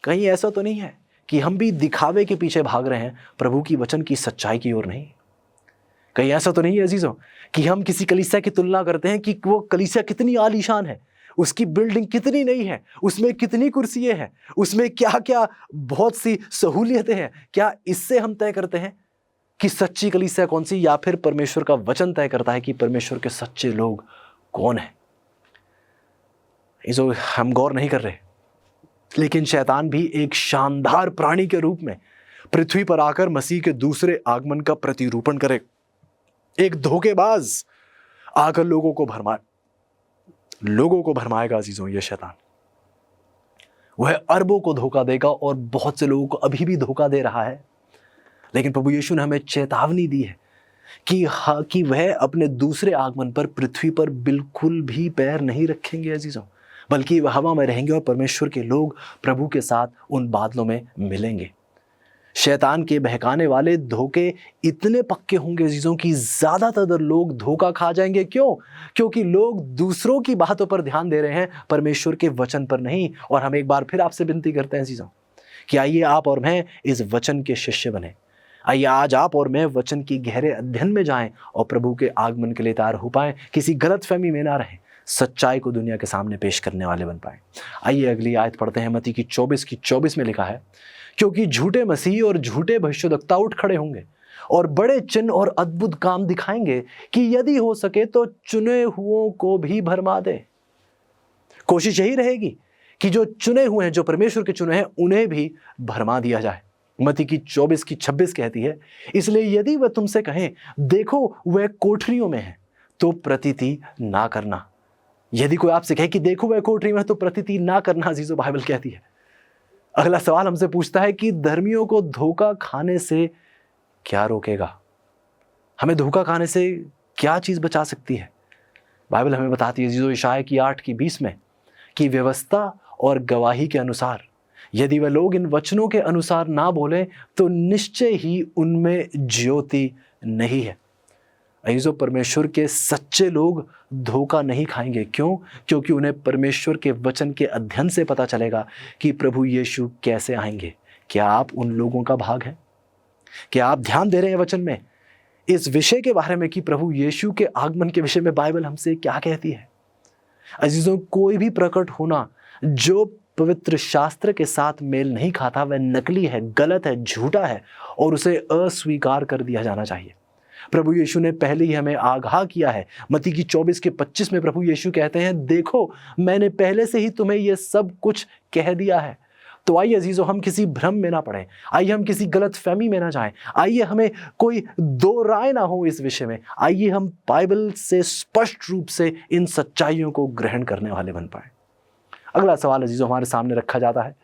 कहीं ऐसा तो नहीं है कि हम भी दिखावे के पीछे भाग रहे हैं, प्रभु की वचन की सच्चाई की ओर नहीं। कहीं ऐसा तो नहीं है अजीजों कि हम किसी कलीसिया की तुलना करते हैं कि वो कलीसिया कितनी आलीशान है, उसकी बिल्डिंग कितनी नई है, उसमें कितनी कुर्सियां हैं, उसमें क्या क्या बहुत सी सहूलियतें हैं। क्या इससे हम तय करते हैं कि सच्ची कलीसिया कौन सी, या फिर परमेश्वर का वचन तय करता है कि परमेश्वर के सच्चे लोग कौन है? जो हम गौर नहीं कर रहे। लेकिन शैतान भी एक शानदार प्राणी के रूप में पृथ्वी पर आकर मसीह के दूसरे आगमन का प्रतिरूपण करे। एक धोखेबाज आकर लोगों को भरमाएगा अजीजों। ये शैतान वह अरबों को धोखा देगा और बहुत से लोगों को अभी भी धोखा दे रहा है। लेकिन प्रभु यीशु ने हमें चेतावनी दी है कि वह अपने दूसरे आगमन पर पृथ्वी पर बिल्कुल भी पैर नहीं रखेंगे अजीजों, बल्कि वह हवा में रहेंगे और परमेश्वर के लोग प्रभु के साथ उन बादलों में मिलेंगे। शैतान के बहकाने वाले धोखे इतने पक्के होंगे अजीजों कि ज्यादातर लोग धोखा खा जाएंगे। क्यों? क्योंकि लोग दूसरों की बातों पर ध्यान दे रहे हैं, परमेश्वर के वचन पर नहीं। और हम एक बार फिर आपसे विनती करते हैं अजीजों कि आइए आप और मैं इस वचन के शिष्य बने। आइए आज आप और मैं वचन की गहरे अध्ययन में जाएं और प्रभु के आगमन के लिए तैयार हो पाएं, किसी गलतफहमी में ना रहें, सच्चाई को दुनिया के सामने पेश करने वाले बन पाएं। आइए अगली आयत पढ़ते हैं। मत्ती की 24 में लिखा है, क्योंकि झूठे मसीह और झूठे भविष्यद्वक्ता उठ खड़े होंगे और बड़े चिन्ह और अद्भुत काम दिखाएंगे कि यदि हो सके तो चुने हुओं को भी भरमा दे। कोशिश यही रहेगी कि जो चुने हुए हैं, जो परमेश्वर के चुने हैं, उन्हें भी भरमा दिया जाए। मत्ती की 24:26 कहती है, इसलिए यदि वह तुमसे कहें देखो वह कोठरियों में है, तो प्रतीति ना करना। यदि कोई आपसे कहे कि देखो वह कोठरी में है, तो प्रतीति ना करना अजीजों, बाइबल कहती है। अगला सवाल हमसे पूछता है कि धर्मियों को धोखा खाने से क्या रोकेगा? हमें धोखा खाने से क्या चीज बचा सकती है? बाइबल हमें बताती है अजीजों, यशायाह की 8:20 में, कि व्यवस्था और गवाही के अनुसार यदि वह लोग इन वचनों के अनुसार ना बोले तो निश्चय ही उनमें ज्योति नहीं है। अजीजों, परमेश्वर के सच्चे लोग धोखा नहीं खाएंगे। क्यों? क्योंकि उन्हें परमेश्वर के वचन के अध्ययन से पता चलेगा कि प्रभु यीशु कैसे आएंगे। क्या आप उन लोगों का भाग हैं? क्या आप ध्यान दे रहे हैं वचन में इस विषय के बारे में कि प्रभु यीशु के आगमन के विषय में बाइबल हमसे क्या कहती है? अजीजों, कोई भी प्रकट होना जो पवित्र शास्त्र के साथ मेल नहीं खाता वह नकली है, गलत है, झूठा है और उसे अस्वीकार कर दिया जाना चाहिए। प्रभु यीशु ने पहले ही हमें आगाह किया है। मत्ती की 24:25 में प्रभु यीशु कहते हैं, देखो मैंने पहले से ही तुम्हें यह सब कुछ कह दिया है। तो आइए अजीजों, हम किसी भ्रम में ना पड़े, आइए हम किसी गलत फहमी में ना जाएं, आइए हमें कोई दो राय ना हो इस विषय में। आइए हम बाइबल से स्पष्ट रूप से इन सच्चाइयों को ग्रहण करने वाले बन पाए। अगला सवाल अजीजों हमारे सामने रखा जाता है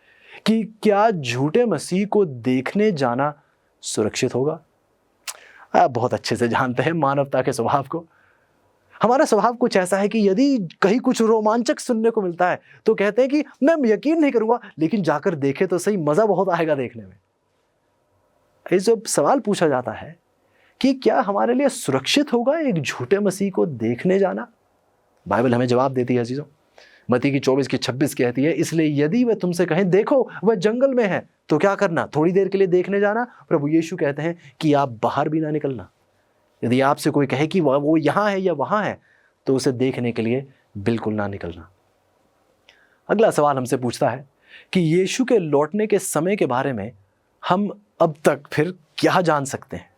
कि क्या झूठे मसीह को देखने जाना सुरक्षित होगा? आप बहुत अच्छे से जानते हैं मानवता के स्वभाव को। हमारा स्वभाव कुछ ऐसा है कि यदि कहीं कुछ रोमांचक सुनने को मिलता है तो कहते हैं कि मैं यकीन नहीं करूंगा, लेकिन जाकर देखे तो सही, मजा बहुत आएगा देखने में। जब सवाल पूछा जाता है कि क्या हमारे लिए सुरक्षित होगा एक झूठे मसीह को देखने जाना, बाइबल हमें जवाब देती है अजीजों। मत्ती की 24:26 कहती है, इसलिए यदि वह तुमसे कहें देखो वह जंगल में है, तो क्या करना? थोड़ी देर के लिए देखने जाना। प्रभु यीशु कहते हैं कि आप बाहर भी ना निकलना। यदि आपसे कोई कहे कि वो यहाँ है या वहाँ है, तो उसे देखने के लिए बिल्कुल ना निकलना। अगला सवाल हमसे पूछता है कि यीशु के लौटने के समय के बारे में हम अब तक फिर क्या जान सकते हैं?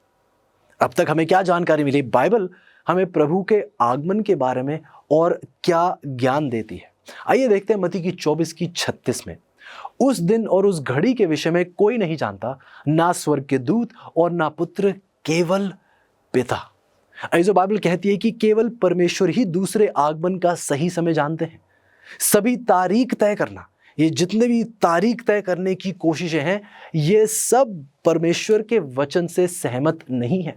अब तक हमें क्या जानकारी मिली? बाइबल हमें प्रभु के आगमन के बारे में और क्या ज्ञान देती है? आइए देखते हैं मत्ती की 24:36 में, उस दिन और उस घड़ी के विषय में कोई नहीं जानता, ना स्वर्ग के दूत और ना पुत्र, केवल पिता। ऐसे बाइबल कहती है कि केवल परमेश्वर ही दूसरे आगमन का सही समय जानते हैं। सभी तारीख तय करना, ये जितने भी तारीख तय करने की कोशिशें हैं, ये सब परमेश्वर के वचन से सहमत नहीं है।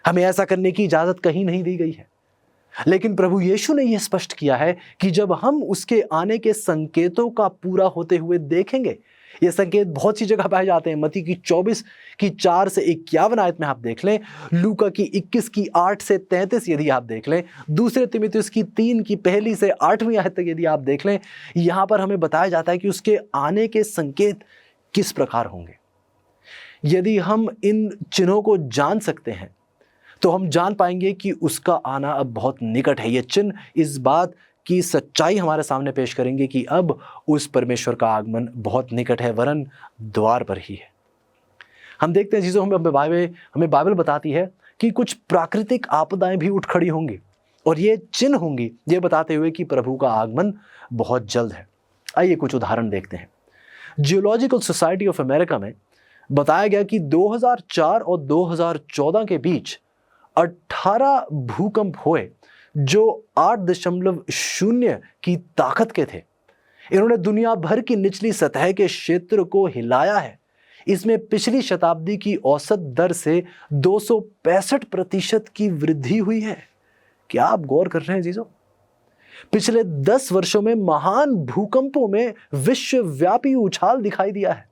हमें ऐसा करने की इजाजत कहीं नहीं दी गई है। लेकिन प्रभु यीशु ने यह स्पष्ट किया है कि जब हम उसके आने के संकेतों का पूरा होते हुए देखेंगे, ये संकेत बहुत सी जगह पाए जाते हैं। मत्ती की 24 की 4 से 51 आयत में आप देख लें, लूका की 21 की 8 से 33 यदि आप देख लें, दूसरे तीमुथियुस की 3 की 1 से 8वीं आयत तक यदि आप देख लें, यहाँ पर हमें बताया जाता है कि उसके आने के संकेत किस प्रकार होंगे। यदि हम इन चिन्हों को जान सकते हैं तो हम जान पाएंगे कि उसका आना अब बहुत निकट है। ये चिन्ह इस बात की सच्चाई हमारे सामने पेश करेंगे कि अब उस परमेश्वर का आगमन बहुत निकट है, वरन द्वार पर ही है। हम देखते हैं चीज़ों हमें बाइबल बताती है कि कुछ प्राकृतिक आपदाएं भी उठ खड़ी होंगी और ये चिन्ह होंगी, ये बताते हुए कि प्रभु का आगमन बहुत जल्द है। आइए कुछ उदाहरण देखते हैं। जियोलॉजिकल सोसाइटी ऑफ अमेरिका में बताया गया कि 2004 और 2014 के बीच 18 भूकंप हुए जो 8.0 की ताकत के थे। इन्होंने दुनिया भर की निचली सतह के क्षेत्र को हिलाया है। इसमें पिछली शताब्दी की औसत दर से 265% की वृद्धि हुई है। क्या आप गौर कर रहे हैं चीजों? पिछले 10 वर्षों में महान भूकंपों में विश्वव्यापी उछाल दिखाई दिया है।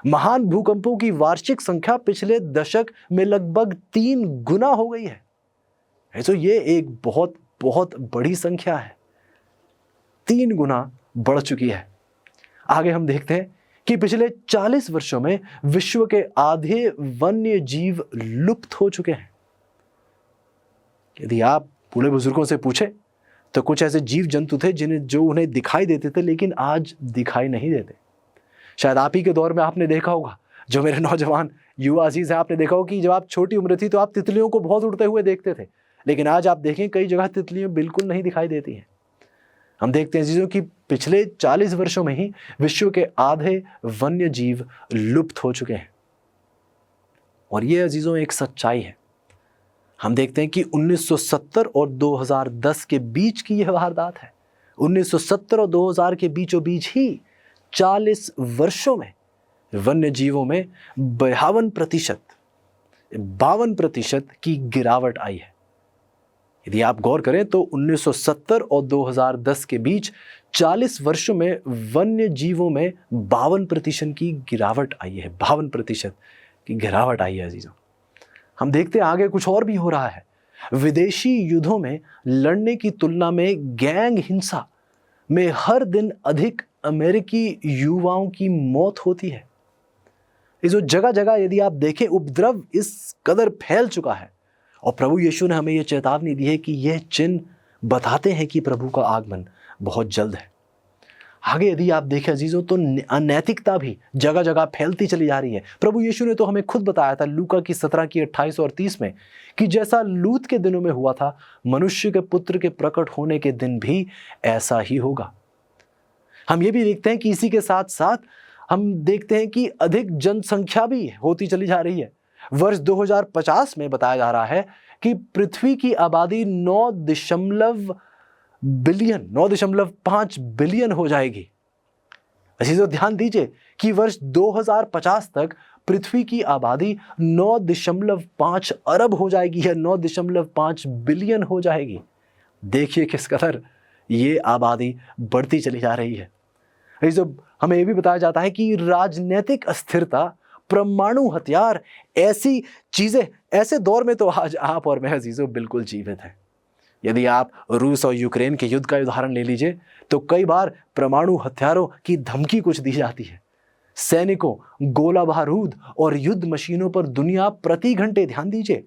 महान भूकंपों की वार्षिक संख्या पिछले दशक में लगभग 3 गुना हो गई है। तो ये एक बहुत बहुत बड़ी संख्या है, 3 गुना बढ़ चुकी है। आगे हम देखते हैं कि पिछले 40 वर्षों में विश्व के आधे वन्य जीव लुप्त हो चुके हैं। यदि आप बूढ़े बुजुर्गों से पूछे तो कुछ ऐसे जीव जंतु थे जो उन्हें दिखाई देते थे लेकिन आज दिखाई नहीं देते। शायद आप ही के दौर में आपने देखा होगा, जो मेरे नौजवान युवा अजीज हैं, आपने देखा होगा कि जब आप छोटी उम्र थी तो आप तितलियों को बहुत उड़ते हुए देखते थे, लेकिन आज आप देखें कई जगह तितलियां बिल्कुल नहीं दिखाई देती हैं। हम देखते हैं चीजों की पिछले 40 वर्षों में ही विश्व के आधे वन्य जीव लुप्त हो चुके हैं। और यह अजीजों एक सच्चाई है। हम देखते हैं कि 1970 और 2010 के बीच की यह वारदात है। 1970 और 2000 के बीचों बीच ही 40 वर्षों में वन्य जीवों में 52% की गिरावट आई है। यदि आप गौर करें तो 1970 और 2010 के बीच 40 वर्षों में वन्य जीवों में 52% की गिरावट आई है। 52% की गिरावट आई है अजीजों। हम देखते हैं आगे कुछ और भी हो रहा है। विदेशी युद्धों में लड़ने की तुलना में गैंग हिंसा में हर दिन अधिक अमेरिकी युवाओं की मौत होती है। ये जो जगह जगह यदि आप देखें, उपद्रव इस कदर फैल चुका है और प्रभु यीशु ने हमें यह चेतावनी दी है कि यह चिन्ह बताते हैं कि प्रभु का आगमन बहुत जल्द है। आगे यदि आप देखें अजीजों तो अनैतिकता भी जगह जगह फैलती चली जा रही है। प्रभु यीशु ने तो हमें खुद बताया था लूका की 17 की 28 और 30 में कि जैसा लूत के दिनों में हुआ था, मनुष्य के पुत्र के प्रकट होने के दिन भी ऐसा ही होगा। हम ये भी देखते हैं कि इसी के साथ साथ हम देखते हैं कि अधिक जनसंख्या भी होती चली जा रही है। वर्ष 2050 में बताया जा रहा है कि पृथ्वी की आबादी 9.5 बिलियन हो जाएगी। तो ध्यान दीजिए कि वर्ष 2050 तक पृथ्वी की आबादी 9.5 अरब हो जाएगी या 9.5 बिलियन हो जाएगी। देखिए किस कदर ये आबादी बढ़ती चली जा रही है। हमें यह भी बताया जाता है कि राजनीतिक अस्थिरता, परमाणु हथियार, ऐसी चीजें, ऐसे दौर में तो आज आप और मैं अजीजों बिल्कुल जीवित हैं। यदि आप रूस और यूक्रेन के युद्ध का उदाहरण ले लीजिए तो कई बार परमाणु हथियारों की धमकी कुछ दी जाती है। सैनिकों, गोला बारूद और युद्ध मशीनों पर दुनिया प्रति घंटे, ध्यान दीजिए,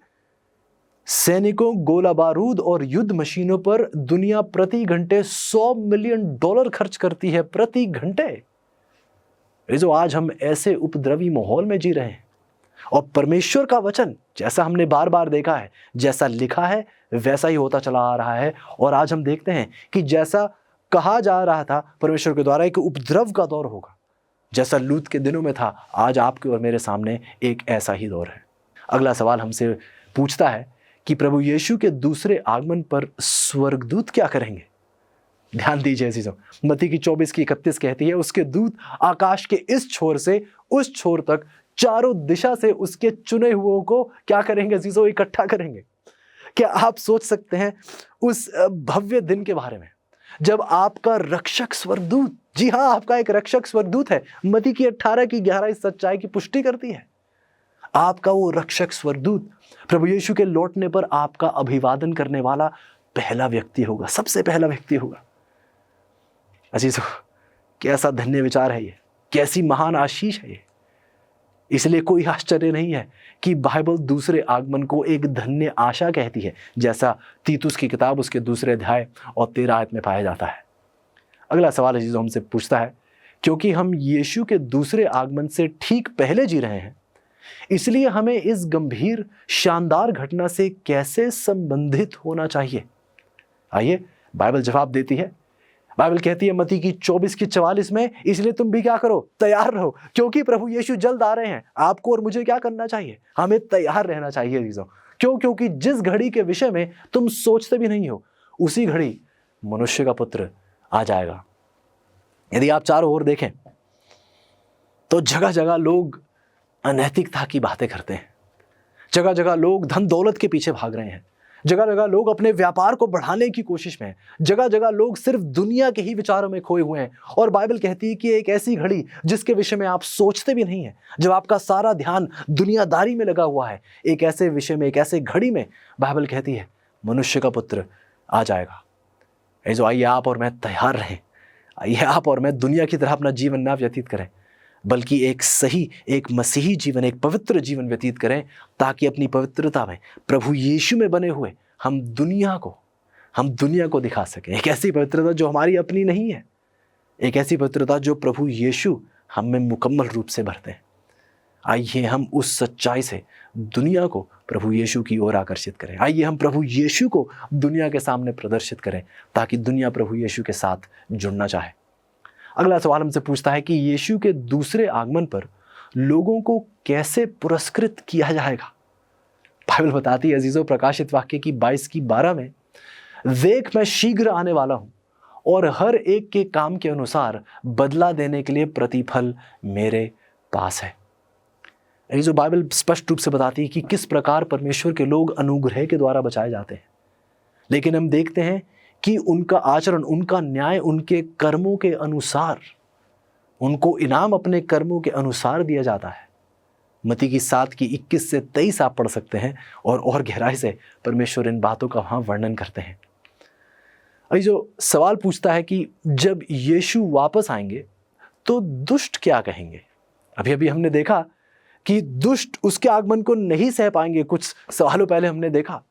सैनिकों, गोला बारूद और युद्ध मशीनों पर दुनिया प्रति घंटे $100 मिलियन खर्च करती है प्रति घंटे। जो आज हम ऐसे उपद्रवी माहौल में जी रहे हैं और परमेश्वर का वचन, जैसा हमने बार बार देखा है, जैसा लिखा है वैसा ही होता चला आ रहा है। और आज हम देखते हैं कि जैसा कहा जा रहा था परमेश्वर के द्वारा एक उपद्रव का दौर होगा, जैसा लूत के दिनों में था, आज आपके और मेरे सामने एक ऐसा ही दौर है। अगला सवाल हमसे पूछता है कि प्रभु यीशु के दूसरे आगमन पर स्वर्गदूत क्या करेंगे? ध्यान दीजिए अजीजों, मत्ती की 24 की 31 कहती है, उसके दूत आकाश के इस छोर से उस छोर तक चारों दिशा से उसके चुने हुओं को क्या करेंगे अजीजों? इकट्ठा करेंगे। क्या आप सोच सकते हैं उस भव्य दिन के बारे में जब आपका रक्षक स्वर्गदूत, जी हाँ, आपका एक रक्षक स्वर्गदूत है। मत्ती की 18 की 11 इस सच्चाई की पुष्टि करती है। आपका वो रक्षक स्वर्गदूत प्रभु यीशु के लौटने पर आपका अभिवादन करने वाला पहला व्यक्ति होगा, सबसे पहला व्यक्ति होगा। अजीजों, कैसा धन्य विचार है ये, कैसी महान आशीष है ये। इसलिए कोई आश्चर्य नहीं है कि बाइबल दूसरे आगमन को एक धन्य आशा कहती है, जैसा तीतुस की किताब उसके 2 अध्याय और 13 आयत में पाया जाता है। अगला सवाल अजीजों हमसे पूछता है, क्योंकि हम यीशु के दूसरे आगमन से ठीक पहले जी रहे हैं, इसलिए हमें इस गंभीर शानदार घटना से कैसे संबंधित होना चाहिए? आइए, बाइबल जवाब देती है। बाइबल कहती है मत्ती की 24 की 44 में, इसलिए तुम भी क्या करो, तैयार रहो, क्योंकि प्रभु यीशु जल्द आ रहे हैं। आपको और मुझे क्या करना चाहिए? हमें तैयार रहना चाहिए अजीजों। क्यों? क्योंकि जिस घड़ी के विषय में तुम सोचते भी नहीं हो, उसी घड़ी मनुष्य का पुत्र आ जाएगा। यदि आप चारों ओर देखें तो जगह जगह लोग अनैतिकता की बातें करते हैं, जगह जगह लोग धन दौलत के पीछे भाग रहे हैं, जगह जगह लोग अपने व्यापार को बढ़ाने की कोशिश में हैं, जगह जगह लोग सिर्फ दुनिया के ही विचारों में खोए हुए हैं। और बाइबल कहती है कि एक ऐसी घड़ी जिसके विषय में आप सोचते भी नहीं है, जब आपका सारा ध्यान दुनियादारी में लगा हुआ है, एक ऐसे विषय में, एक ऐसे घड़ी में बाइबल कहती है मनुष्य का पुत्र आ जाएगा। जो आइए आप और मैं तैयार रहें, आइए आप और मैं दुनिया की तरह अपना जीवन ना व्यतीत करें, बल्कि एक सही, एक मसीही जीवन, एक पवित्र जीवन व्यतीत करें, ताकि अपनी पवित्रता में, प्रभु यीशु में बने हुए हम दुनिया को दिखा सकें। एक ऐसी पवित्रता जो हमारी अपनी नहीं है, एक ऐसी पवित्रता जो प्रभु यीशु हम में मुकम्मल रूप से भरते हैं। आइए हम उस सच्चाई से दुनिया को प्रभु यीशु की ओर आकर्षित करें। आइए हम प्रभु यीशु को दुनिया के सामने प्रदर्शित करें, ताकि दुनिया प्रभु यीशु के साथ जुड़ना चाहे। अगला सवाल हमसे पूछता है कि यीशु के दूसरे आगमन पर लोगों को कैसे पुरस्कृत किया जाएगा? बाइबल बताती है अजीजों, प्रकाशित वाक्य की 22 की 12 में, देख मैं शीघ्र आने वाला हूं और हर एक के काम के अनुसार बदला देने के लिए प्रतिफल मेरे पास है। अजीजों, बाइबल स्पष्ट रूप से बताती है कि किस प्रकार परमेश्वर के लोग अनुग्रह के द्वारा बचाए जाते हैं, लेकिन हम देखते हैं कि उनका आचरण, उनका न्याय उनके कर्मों के अनुसार, उनको इनाम अपने कर्मों के अनुसार दिया जाता है। मत्ती की 7 की 21 से 23 आप पढ़ सकते हैं और गहराई से परमेश्वर इन बातों का वहां वर्णन करते हैं। अभी जो सवाल पूछता है कि जब यीशु वापस आएंगे तो दुष्ट क्या कहेंगे? अभी अभी हमने देखा कि दुष्ट उसके आगमन को नहीं सह पाएंगे, कुछ सवालों पहले हमने देखा।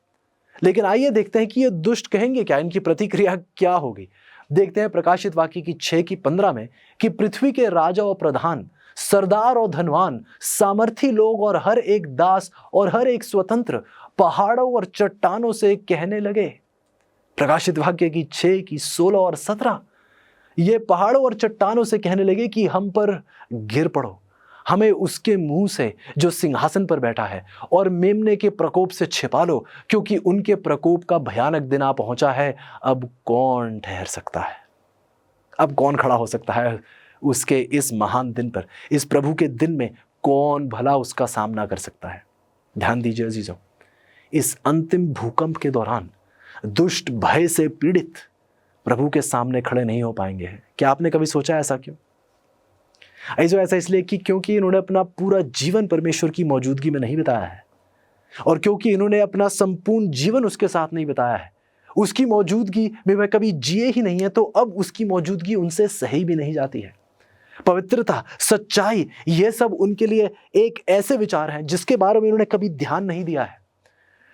लेकिन आइए देखते हैं कि ये दुष्ट कहेंगे क्या, इनकी प्रतिक्रिया क्या होगी। देखते हैं प्रकाशित वाक्य की 6 की 15 में कि पृथ्वी के राजा और प्रधान, सरदार और धनवान, सामर्थी लोग और हर एक दास और हर एक स्वतंत्र पहाड़ों और चट्टानों से कहने लगे। प्रकाशित वाक्य की 6 की 16 और 17, ये पहाड़ों और चट्टानों से कहने लगे कि हम पर गिर पड़ो, हमें उसके मुंह से जो सिंहासन पर बैठा है और मेमने के प्रकोप से छिपा लो, क्योंकि उनके प्रकोप का भयानक दिन आ पहुंचा है। अब कौन ठहर सकता है? अब कौन खड़ा हो सकता है उसके इस महान दिन पर? इस प्रभु के दिन में कौन भला उसका सामना कर सकता है? ध्यान दीजिए अजीजों, इस अंतिम भूकंप के दौरान दुष्ट भय से पीड़ित प्रभु के सामने खड़े नहीं हो पाएंगे। क्या आपने कभी सोचा ऐसा क्यों? ऐसा इसलिए कि क्योंकि इन्होंने अपना पूरा जीवन परमेश्वर की मौजूदगी में नहीं बिताया है, और क्योंकि इन्होंने अपना संपूर्ण जीवन उसके साथ नहीं बिताया है, उसकी मौजूदगी में वह कभी जिए ही नहीं है, तो अब उसकी मौजूदगी उनसे सही भी नहीं जाती है। पवित्रता, सच्चाई, ये सब उनके लिए एक ऐसे विचार हैं जिसके बारे में इन्होंने कभी ध्यान नहीं दिया है।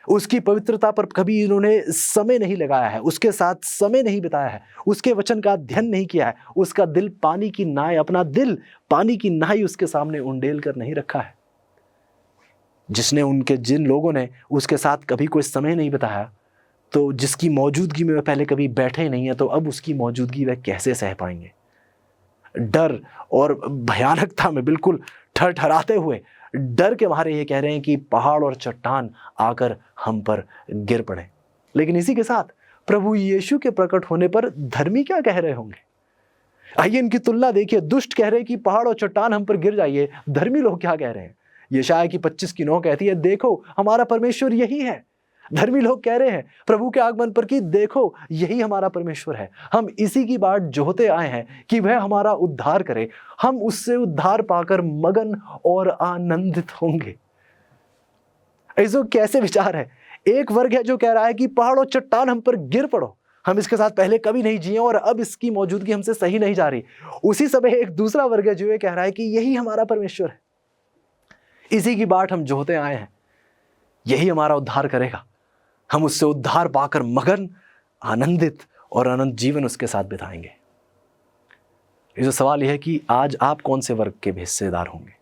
उसकी पवित्रता पर कभी इन्होंने समय नहीं लगाया है, उसके साथ समय नहीं बिताया है, उसके वचन का अध्ययन नहीं किया है, उसका दिल पानी की नाव, अपना दिल पानी की नाई उसके सामने उंडेल कर नहीं रखा है। जिन लोगों ने उसके साथ कभी कोई समय नहीं बिताया, तो जिसकी मौजूदगी में वह पहले कभी बैठे ही नहीं है, तो अब उसकी मौजूदगी वह कैसे सह पाएंगे? डर और भयानकता में बिल्कुल ठरठराते हुए, डर के मारे ये कह रहे हैं कि पहाड़ और चट्टान आकर हम पर गिर पड़े। लेकिन इसी के साथ प्रभु यीशु के प्रकट होने पर धर्मी क्या कह रहे होंगे? आइए इनकी तुलना देखिए। दुष्ट कह रहे हैं कि पहाड़ और चट्टान हम पर गिर जाइए, धर्मी लोग क्या कह रहे हैं? यशायाह की 25 की 9 कहती है, देखो हमारा परमेश्वर यही है धर्मी लोग कह रहे हैं प्रभु के आगमन पर कि देखो यही हमारा परमेश्वर है, हम इसी की बाट जोहते आए हैं कि वह हमारा उद्धार करे, हम उससे उद्धार पाकर मगन और आनंदित होंगे। ऐसे कैसे विचार है? एक वर्ग है जो कह रहा है कि पहाड़ और चट्टान हम पर गिर पड़ो, हम इसके साथ पहले कभी नहीं जिए और अब इसकी मौजूदगी हमसे सही नहीं जा रही। उसी समय एक दूसरा वर्ग है जो ये कह रहा है कि यही हमारा परमेश्वर है, इसी की बाट हम जोहते आए हैं, यही हमारा उद्धार करेगा, हम उससे उद्धार पाकर मगन, आनंदित और अनंत जीवन उसके साथ बिताएंगे। ये जो सवाल यह है कि आज आप कौन से वर्ग के हिस्सेदार होंगे?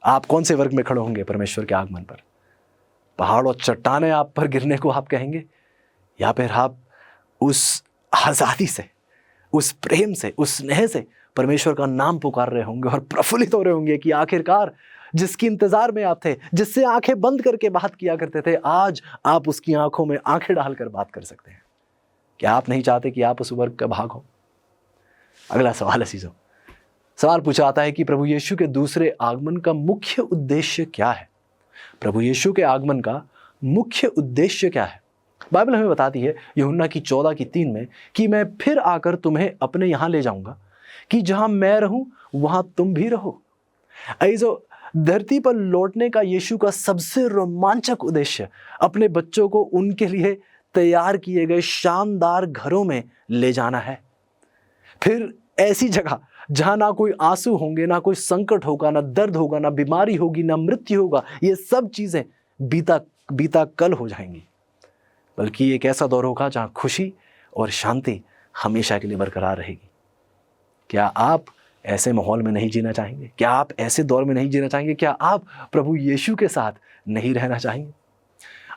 आप कौन से वर्ग में खड़े होंगे परमेश्वर के आगमन पर? पहाड़ और चट्टानें आप पर गिरने को आप कहेंगे, या फिर आप उस आजादी से, उस प्रेम से, उस स्नेह से परमेश्वर का नाम पुकार रहे होंगे और प्रफुल्लित हो रहे होंगे कि आखिरकार जिसकी इंतजार में आप थे, जिससे आंखें बंद करके बात किया करते थे, आज आप उसकी आंखों में आंखें डालकर बात कर सकते हैं। क्या आप नहीं चाहते कि आप उस वर्ग का भाग हो? अगला सवाल अजीजों, सवाल पूछा आता है कि प्रभु यीशु के दूसरे आगमन का मुख्य उद्देश्य क्या है? प्रभु यीशु के आगमन का मुख्य उद्देश्य क्या है? बाइबल हमें बताती है यूहन्ना की 14:3 में कि मैं फिर आकर तुम्हें अपने यहाँ ले जाऊंगा कि जहां मैं रहूं वहां तुम भी रहो। अजीजों, धरती पर लौटने का यीशु का सबसे रोमांचक उद्देश्य अपने बच्चों को उनके लिए तैयार किए गए शानदार घरों में ले जाना है। फिर ऐसी जगह जहां ना कोई आंसू होंगे, ना कोई संकट होगा, ना दर्द होगा, ना बीमारी होगी, ना मृत्यु होगा। ये सब चीजें बीता कल हो जाएंगी, बल्कि एक ऐसा दौर होगा जहां खुशी और शांति हमेशा के लिए बरकरार रहेगी। क्या आप ऐसे माहौल में नहीं जीना चाहेंगे? क्या आप ऐसे दौर में नहीं जीना चाहेंगे? क्या आप प्रभु यीशु के साथ नहीं रहना चाहेंगे?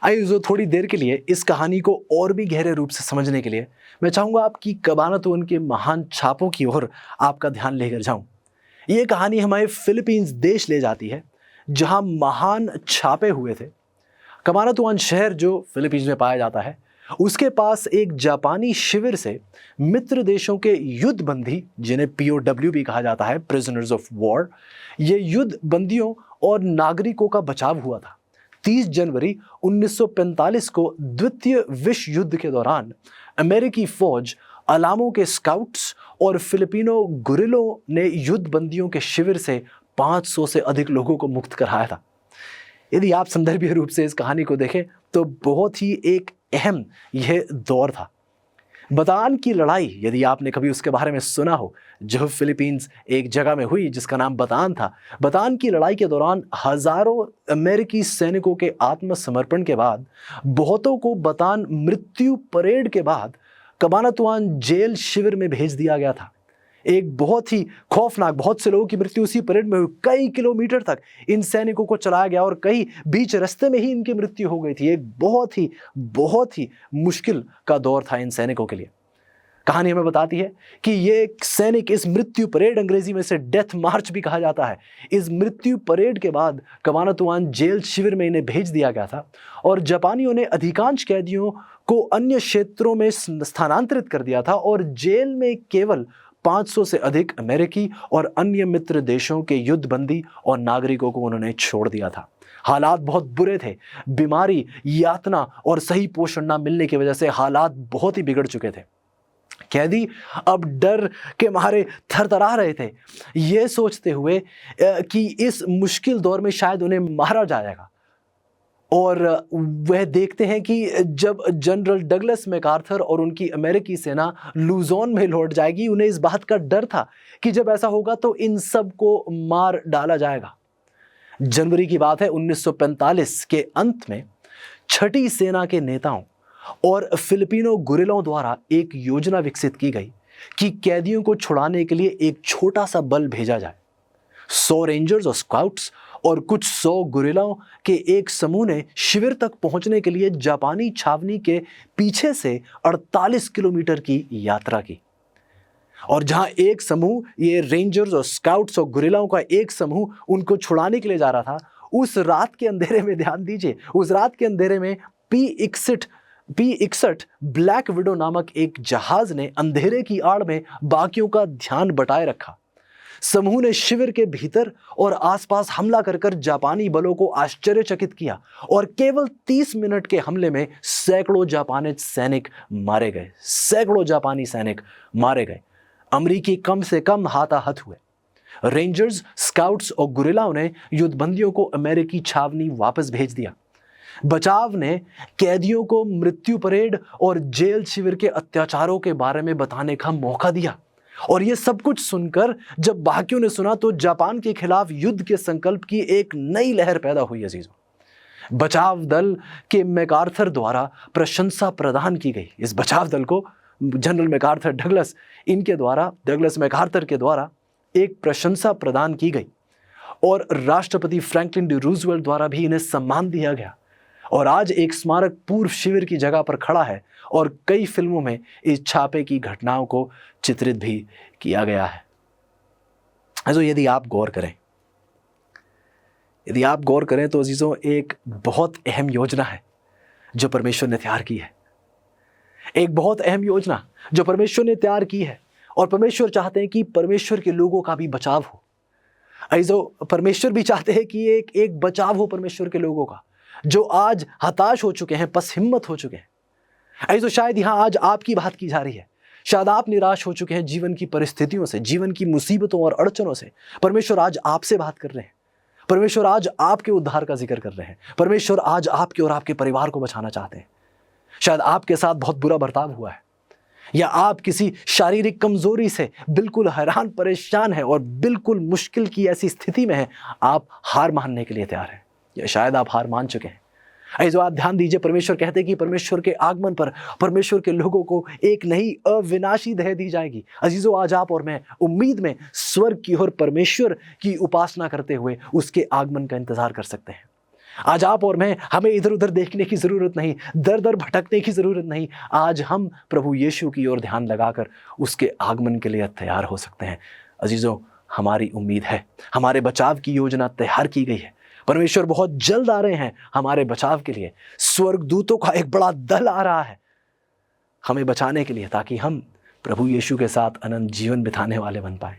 आइए जो थोड़ी देर के लिए इस कहानी को और भी गहरे रूप से समझने के लिए मैं चाहूँगा आपकी कबानतुन के महान छापों की ओर आपका ध्यान लेकर जाऊँ। ये कहानी हमें फिलीपींस देश ले जाती है जहाँ महान छापे हुए थे। कबानतुन शहर जो फिलीपींस में पाया जाता है, उसके पास एक जापानी शिविर से मित्र देशों के युद्ध बंदी, जिन्हें POW भी कहा जाता है, प्रिजनर्स ऑफ वॉर, ये युद्ध बंदियों और नागरिकों का बचाव हुआ था। 30 जनवरी 1945 को द्वितीय विश्व युद्ध के दौरान अमेरिकी फौज, अलामो के स्काउट्स और फिलिपिनो गुरिल्लों ने युद्ध बंदियों के शिविर से 500 से अधिक लोगों को मुक्त कराया था। यदि आप संदर्भीय रूप से इस कहानी को देखें तो बहुत ही एक अहम यह दौर था। बतान की लड़ाई, यदि आपने कभी उसके बारे में सुना हो, जो फिलीपींस एक जगह में हुई जिसका नाम बतान था। बतान की लड़ाई के दौरान हजारों अमेरिकी सैनिकों के आत्मसमर्पण के बाद बहुतों को बतान मृत्यु परेड के बाद कबानतुन जेल शिविर में भेज दिया गया था। एक बहुत ही खौफनाक, बहुत से लोगों की मृत्यु उसी परेड में हुई। कई किलोमीटर तक इन सैनिकों को चलाया गया और कई बीच रास्ते में ही इनकी मृत्यु हो गई थी। एक बहुत ही मुश्किल का दौर था इन सैनिकों के लिए। कहानी हमें बताती है कि ये सैनिक, इस मृत्यु परेड, अंग्रेजी में इसे डेथ मार्च भी कहा जाता है, इस मृत्यु परेड के बाद कबानतुन जेल शिविर में इन्हें भेज दिया गया था और जापानियों ने अधिकांश कैदियों को अन्य क्षेत्रों में स्थानांतरित कर दिया था और जेल में केवल 500 से अधिक अमेरिकी और अन्य मित्र देशों के युद्ध बंदी और नागरिकों को उन्होंने छोड़ दिया था। हालात बहुत बुरे थे। बीमारी, यातना और सही पोषण न मिलने की वजह से हालात बहुत ही बिगड़ चुके थे। कैदी अब डर के मारे थरथरा रहे थे, ये सोचते हुए कि इस मुश्किल दौर में शायद उन्हें मारा जाएगा। और वह देखते हैं कि जब जनरल डगलस मैकार्थर और उनकी अमेरिकी सेना लुजोन में लौट जाएगी, उन्हें इस बात का डर था कि जब ऐसा होगा तो इन सब को मार डाला जाएगा। जनवरी की बात है, 1945 के अंत में छठी सेना के नेताओं और फिलिपिनो गुरिल्लों द्वारा एक योजना विकसित की गई कि कैदियों को छुड़ाने के लिए एक छोटा सा बल भेजा जाए। 100 रेंजर्स और स्काउट्स और कुछ 100 गुरिल्लों के एक समूह ने शिविर तक पहुंचने के लिए जापानी छावनी के पीछे से 48 किलोमीटर की यात्रा की। और जहां एक समूह, ये रेंजर्स और स्काउट्स और गुरिल्लों का एक समूह उनको छुड़ाने के लिए जा रहा था, उस रात के अंधेरे में, ध्यान दीजिए, उस रात के अंधेरे में P-61 ब्लैक विडो नामक एक जहाज ने अंधेरे की आड़ में बाकियों का ध्यान बटाए रखा। समूह ने शिविर के भीतर और आसपास हमला कर जापानी बलों को आश्चर्यचकित किया और केवल 30 मिनट के हमले में सैकड़ों जापानी सैनिक मारे गए। सैकड़ों जापानी सैनिक मारे गए। अमेरिकी कम से कम हाथाहत हुए। रेंजर्स, स्काउट्स और गुरिल्लाओं ने युद्धबंदियों को अमेरिकी छावनी वापस भेज दिया। बचाव ने कैदियों को मृत्यु परेड और जेल शिविर के अत्याचारों के बारे में बताने का मौका दिया। और यह सब कुछ सुनकर जब बाकियों ने सुना तो जापान के खिलाफ युद्ध के संकल्प की एक नई लहर पैदा हुई। अजीजों, बचाव दल के मैकार्थर द्वारा प्रशंसा प्रदान की गई। इस बचाव दल को जनरल मैकार्थर डगलस मैकार्थर के द्वारा एक प्रशंसा प्रदान की गई और राष्ट्रपति फ्रैंकलिन डी रूजवेल्ट द्वारा भी इन्हें सम्मान दिया गया। और आज एक स्मारक पूर्व शिविर की जगह पर खड़ा है और कई फिल्मों में इस छापे की घटनाओं को चित्रित भी किया गया है। तो यदि आप गौर करें तो अजीजों, एक बहुत अहम योजना है जो परमेश्वर ने तैयार की है। एक बहुत अहम योजना जो परमेश्वर ने तैयार की है और परमेश्वर चाहते हैं कि परमेश्वर के लोगों का भी बचाव हो। अजीजों, परमेश्वर भी चाहते हैं कि एक बचाव हो परमेश्वर के लोगों का जो आज हताश हो चुके हैं, पस हिम्मत हो चुके हैं। ऐसा शायद यहाँ आज आपकी बात की जा रही है। शायद आप निराश हो चुके हैं जीवन की परिस्थितियों से, जीवन की मुसीबतों और अड़चनों से। परमेश्वर आज आपसे बात कर रहे हैं। परमेश्वर आज आपके उद्धार का जिक्र कर रहे हैं। परमेश्वर आज आपके और आपके परिवार को बचाना चाहते हैं। शायद आपके साथ बहुत बुरा बर्ताव हुआ है या आप किसी शारीरिक कमजोरी से बिल्कुल हैरान परेशान हैं और बिल्कुल मुश्किल की ऐसी स्थिति में हैं, आप हार मानने के लिए तैयार हैं या शायद आप हार मान चुके हैं। ऐसे आप ध्यान दीजिए, परमेश्वर कहते हैं कि परमेश्वर के आगमन पर परमेश्वर के लोगों को एक नई अविनाशी देह दी जाएगी। अजीजों, आज आप और मैं उम्मीद में स्वर्ग की ओर परमेश्वर की उपासना करते हुए उसके आगमन का इंतजार कर सकते हैं। आज आप और मैं, हमें इधर उधर देखने की जरूरत नहीं, दर दर भटकने की जरूरत नहीं। आज हम प्रभु यीशु की ओर ध्यान लगाकर उसके आगमन के लिए तैयार हो सकते हैं। अजीजों, हमारी उम्मीद है, हमारे बचाव की योजना तैयार की गई है। परमेश्वर बहुत जल्द आ रहे हैं हमारे बचाव के लिए। स्वर्गदूतों का एक बड़ा दल आ रहा है हमें बचाने के लिए, ताकि हम प्रभु यीशु के साथ अनंत जीवन बिताने वाले बन पाए।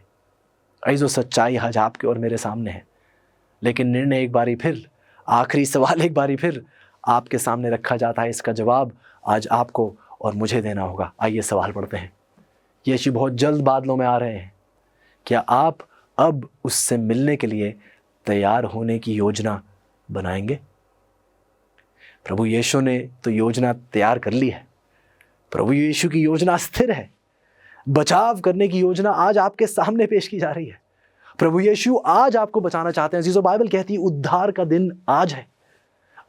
अजीजों, सच्चाई आज आपके और मेरे सामने है, लेकिन निर्णय एक बारी फिर, आखिरी सवाल एक बारी फिर आपके सामने रखा जाता है। इसका जवाब आज आपको और मुझे देना होगा। आइए सवाल पढ़ते हैं। यीशु बहुत जल्द बादलों में आ रहे हैं। क्या आप अब उससे मिलने के लिए तैयार होने की योजना बनाएंगे? प्रभु यीशु ने तो योजना तैयार कर ली है। प्रभु यीशु की योजना स्थिर है। बचाव करने की योजना आज आपके सामने पेश की जा रही है। प्रभु यीशु आज आपको बचाना चाहते हैं। अजीजों, बाइबल कहती है उद्धार का दिन आज है।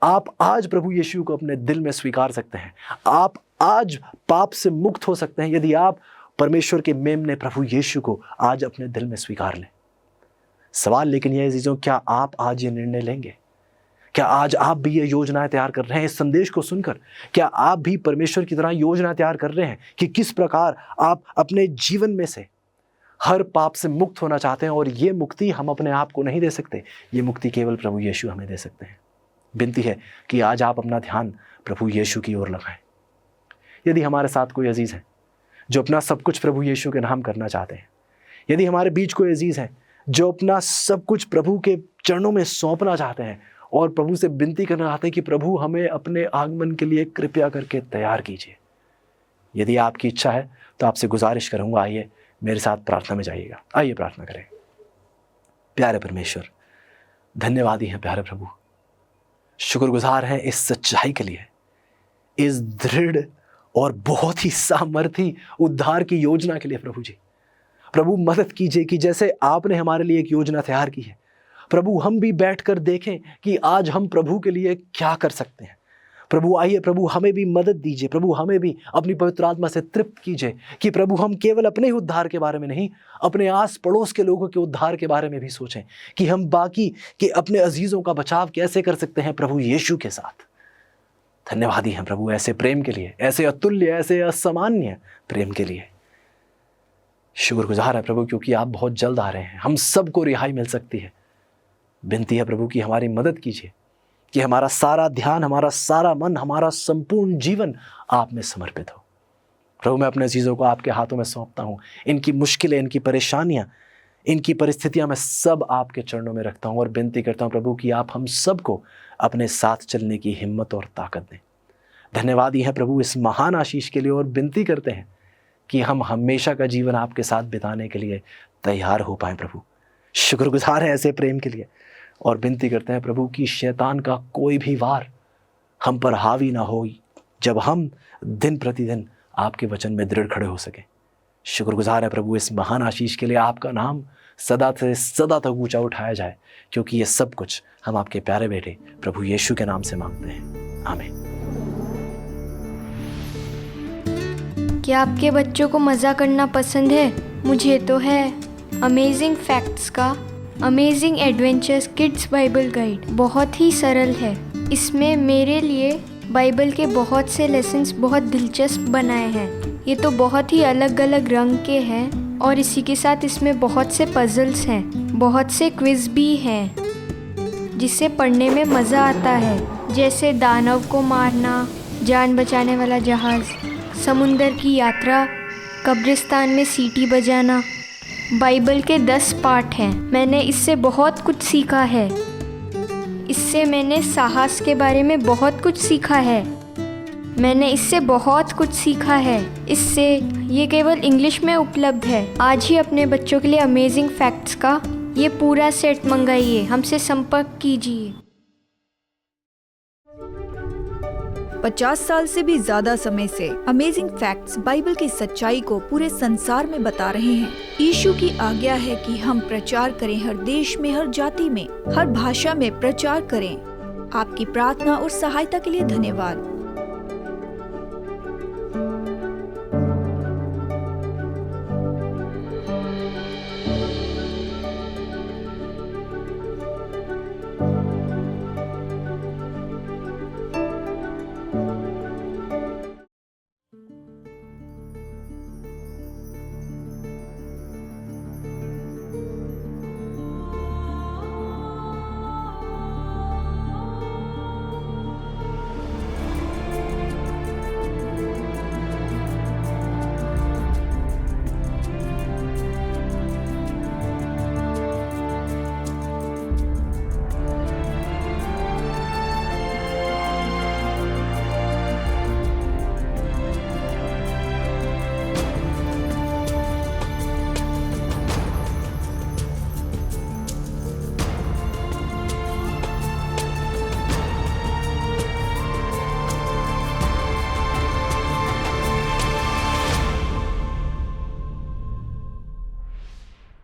आप आज प्रभु यीशु को अपने दिल में स्वीकार सकते हैं। आप आज पाप से मुक्त हो सकते हैं यदि आप परमेश्वर के मेमने प्रभु यीशु को आज अपने दिल में स्वीकार लें। सवाल लेकिन यह अजीजों, क्या आप आज ये निर्णय लेंगे? क्या आज आप भी ये योजनाएं तैयार कर रहे हैं? इस संदेश को सुनकर क्या आप भी परमेश्वर की तरह योजना तैयार कर रहे हैं कि किस प्रकार आप अपने जीवन में से हर पाप से मुक्त होना चाहते हैं? और ये मुक्ति हम अपने आप को नहीं दे सकते, ये मुक्ति केवल प्रभु यीशु हमें दे सकते हैं। विनती है कि आज आप अपना ध्यान प्रभु यीशु की ओर लगाएं। यदि हमारे साथ कोई अजीज है जो अपना सब कुछ प्रभु यीशु के नाम करना चाहते हैं, यदि हमारे बीच कोई अजीज है जो अपना सब कुछ प्रभु के चरणों में सौंपना चाहते हैं और प्रभु से विनती करना चाहते हैं कि प्रभु हमें अपने आगमन के लिए कृपया करके तैयार कीजिए, यदि आपकी इच्छा है तो आपसे गुजारिश करूंगा, आइए मेरे साथ प्रार्थना में जाइएगा। आइए प्रार्थना करें। प्यारे परमेश्वर, धन्यवादी हैं प्यारे प्रभु, शुक्रगुजार हैं इस सच्चाई के लिए, इस दृढ़ और बहुत ही सामर्थी उद्धार की योजना के लिए। प्रभु जी, प्रभु मदद कीजिए कि जैसे आपने हमारे लिए एक योजना तैयार की है, प्रभु हम भी बैठकर देखें कि आज हम प्रभु के लिए क्या कर सकते हैं। प्रभु आइए, प्रभु हमें भी मदद दीजिए, प्रभु हमें भी अपनी पवित्र आत्मा से तृप्त कीजिए कि प्रभु हम केवल अपने ही उद्धार के बारे में नहीं, अपने आस पड़ोस के लोगों के उद्धार के बारे में भी सोचें कि हम बाकी के अपने अजीजों का बचाव कैसे कर सकते हैं प्रभु यीशु के साथ। धन्यवादी हैं प्रभु ऐसे प्रेम के लिए, ऐसे अतुल्य, ऐसे असामान्य प्रेम के लिए। शुक्रगुजार है प्रभु क्योंकि आप बहुत जल्द आ रहे हैं, हम सबको रिहाई मिल सकती है। विनती है प्रभु कि हमारी मदद कीजिए कि हमारा सारा ध्यान, हमारा सारा मन, हमारा संपूर्ण जीवन आप में समर्पित हो। प्रभु मैं अपने अजीजों को आपके हाथों में सौंपता हूँ। इनकी मुश्किलें, इनकी परेशानियाँ, इनकी परिस्थितियां मैं सब आपके चरणों में रखता हूं और विनती करता हूं प्रभु कि आप हम सबको अपने साथ चलने की हिम्मत और ताकत दें। धन्यवाद ही है प्रभु इस महान आशीष के लिए, और विनती करते हैं कि हम हमेशा का जीवन आपके साथ बिताने के लिए तैयार हो पाएं। प्रभु शुक्रगुजार है ऐसे प्रेम के लिए, और विनती करते हैं प्रभु कि शैतान का कोई भी वार हम पर हावी ना हो, जब हम दिन प्रतिदिन आपके वचन में दृढ़ खड़े हो सकें। शुक्रगुजार है प्रभु इस महान आशीष के लिए। आपका नाम सदा से सदा तक ऊंचा उठाया जाए, क्योंकि ये सब कुछ हम आपके प्यारे बेटे प्रभु यीशु के नाम से मांगते हैं, आमीन। क्या आपके बच्चों को मज़ा करना पसंद है? मुझे तो है। अमेजिंग फैक्ट्स का amazing adventures kids Bible guide बहुत ही सरल है। इसमें मेरे लिए बाइबल के बहुत से लेसन्स बहुत दिलचस्प बनाए हैं। ये तो बहुत ही अलग अलग रंग के हैं, और इसी के साथ इसमें बहुत से पजल्स हैं, बहुत से क्विज भी हैं जिससे पढ़ने में मज़ा आता है, जैसे दानव को मारना, जान बचाने वाला जहाज़, समुंदर की यात्रा, कब्रिस्तान में सीटी बजाना। बाइबल के 10 पार्ट हैं। मैंने इससे बहुत कुछ सीखा है। इससे मैंने साहस के बारे में बहुत कुछ सीखा है। मैंने इससे बहुत कुछ सीखा है। इससे ये केवल इंग्लिश में उपलब्ध है। आज ही अपने बच्चों के लिए अमेजिंग फैक्ट्स का ये पूरा सेट मंगाइए। हमसे संपर्क कीजिए। 50 साल से भी ज्यादा समय से अमेजिंग फैक्ट्स बाइबल की सच्चाई को पूरे संसार में बता रहे हैं। यीशु की आज्ञा है कि हम प्रचार करें, हर देश में, हर जाति में, हर भाषा में प्रचार करें। आपकी प्रार्थना और सहायता के लिए धन्यवाद।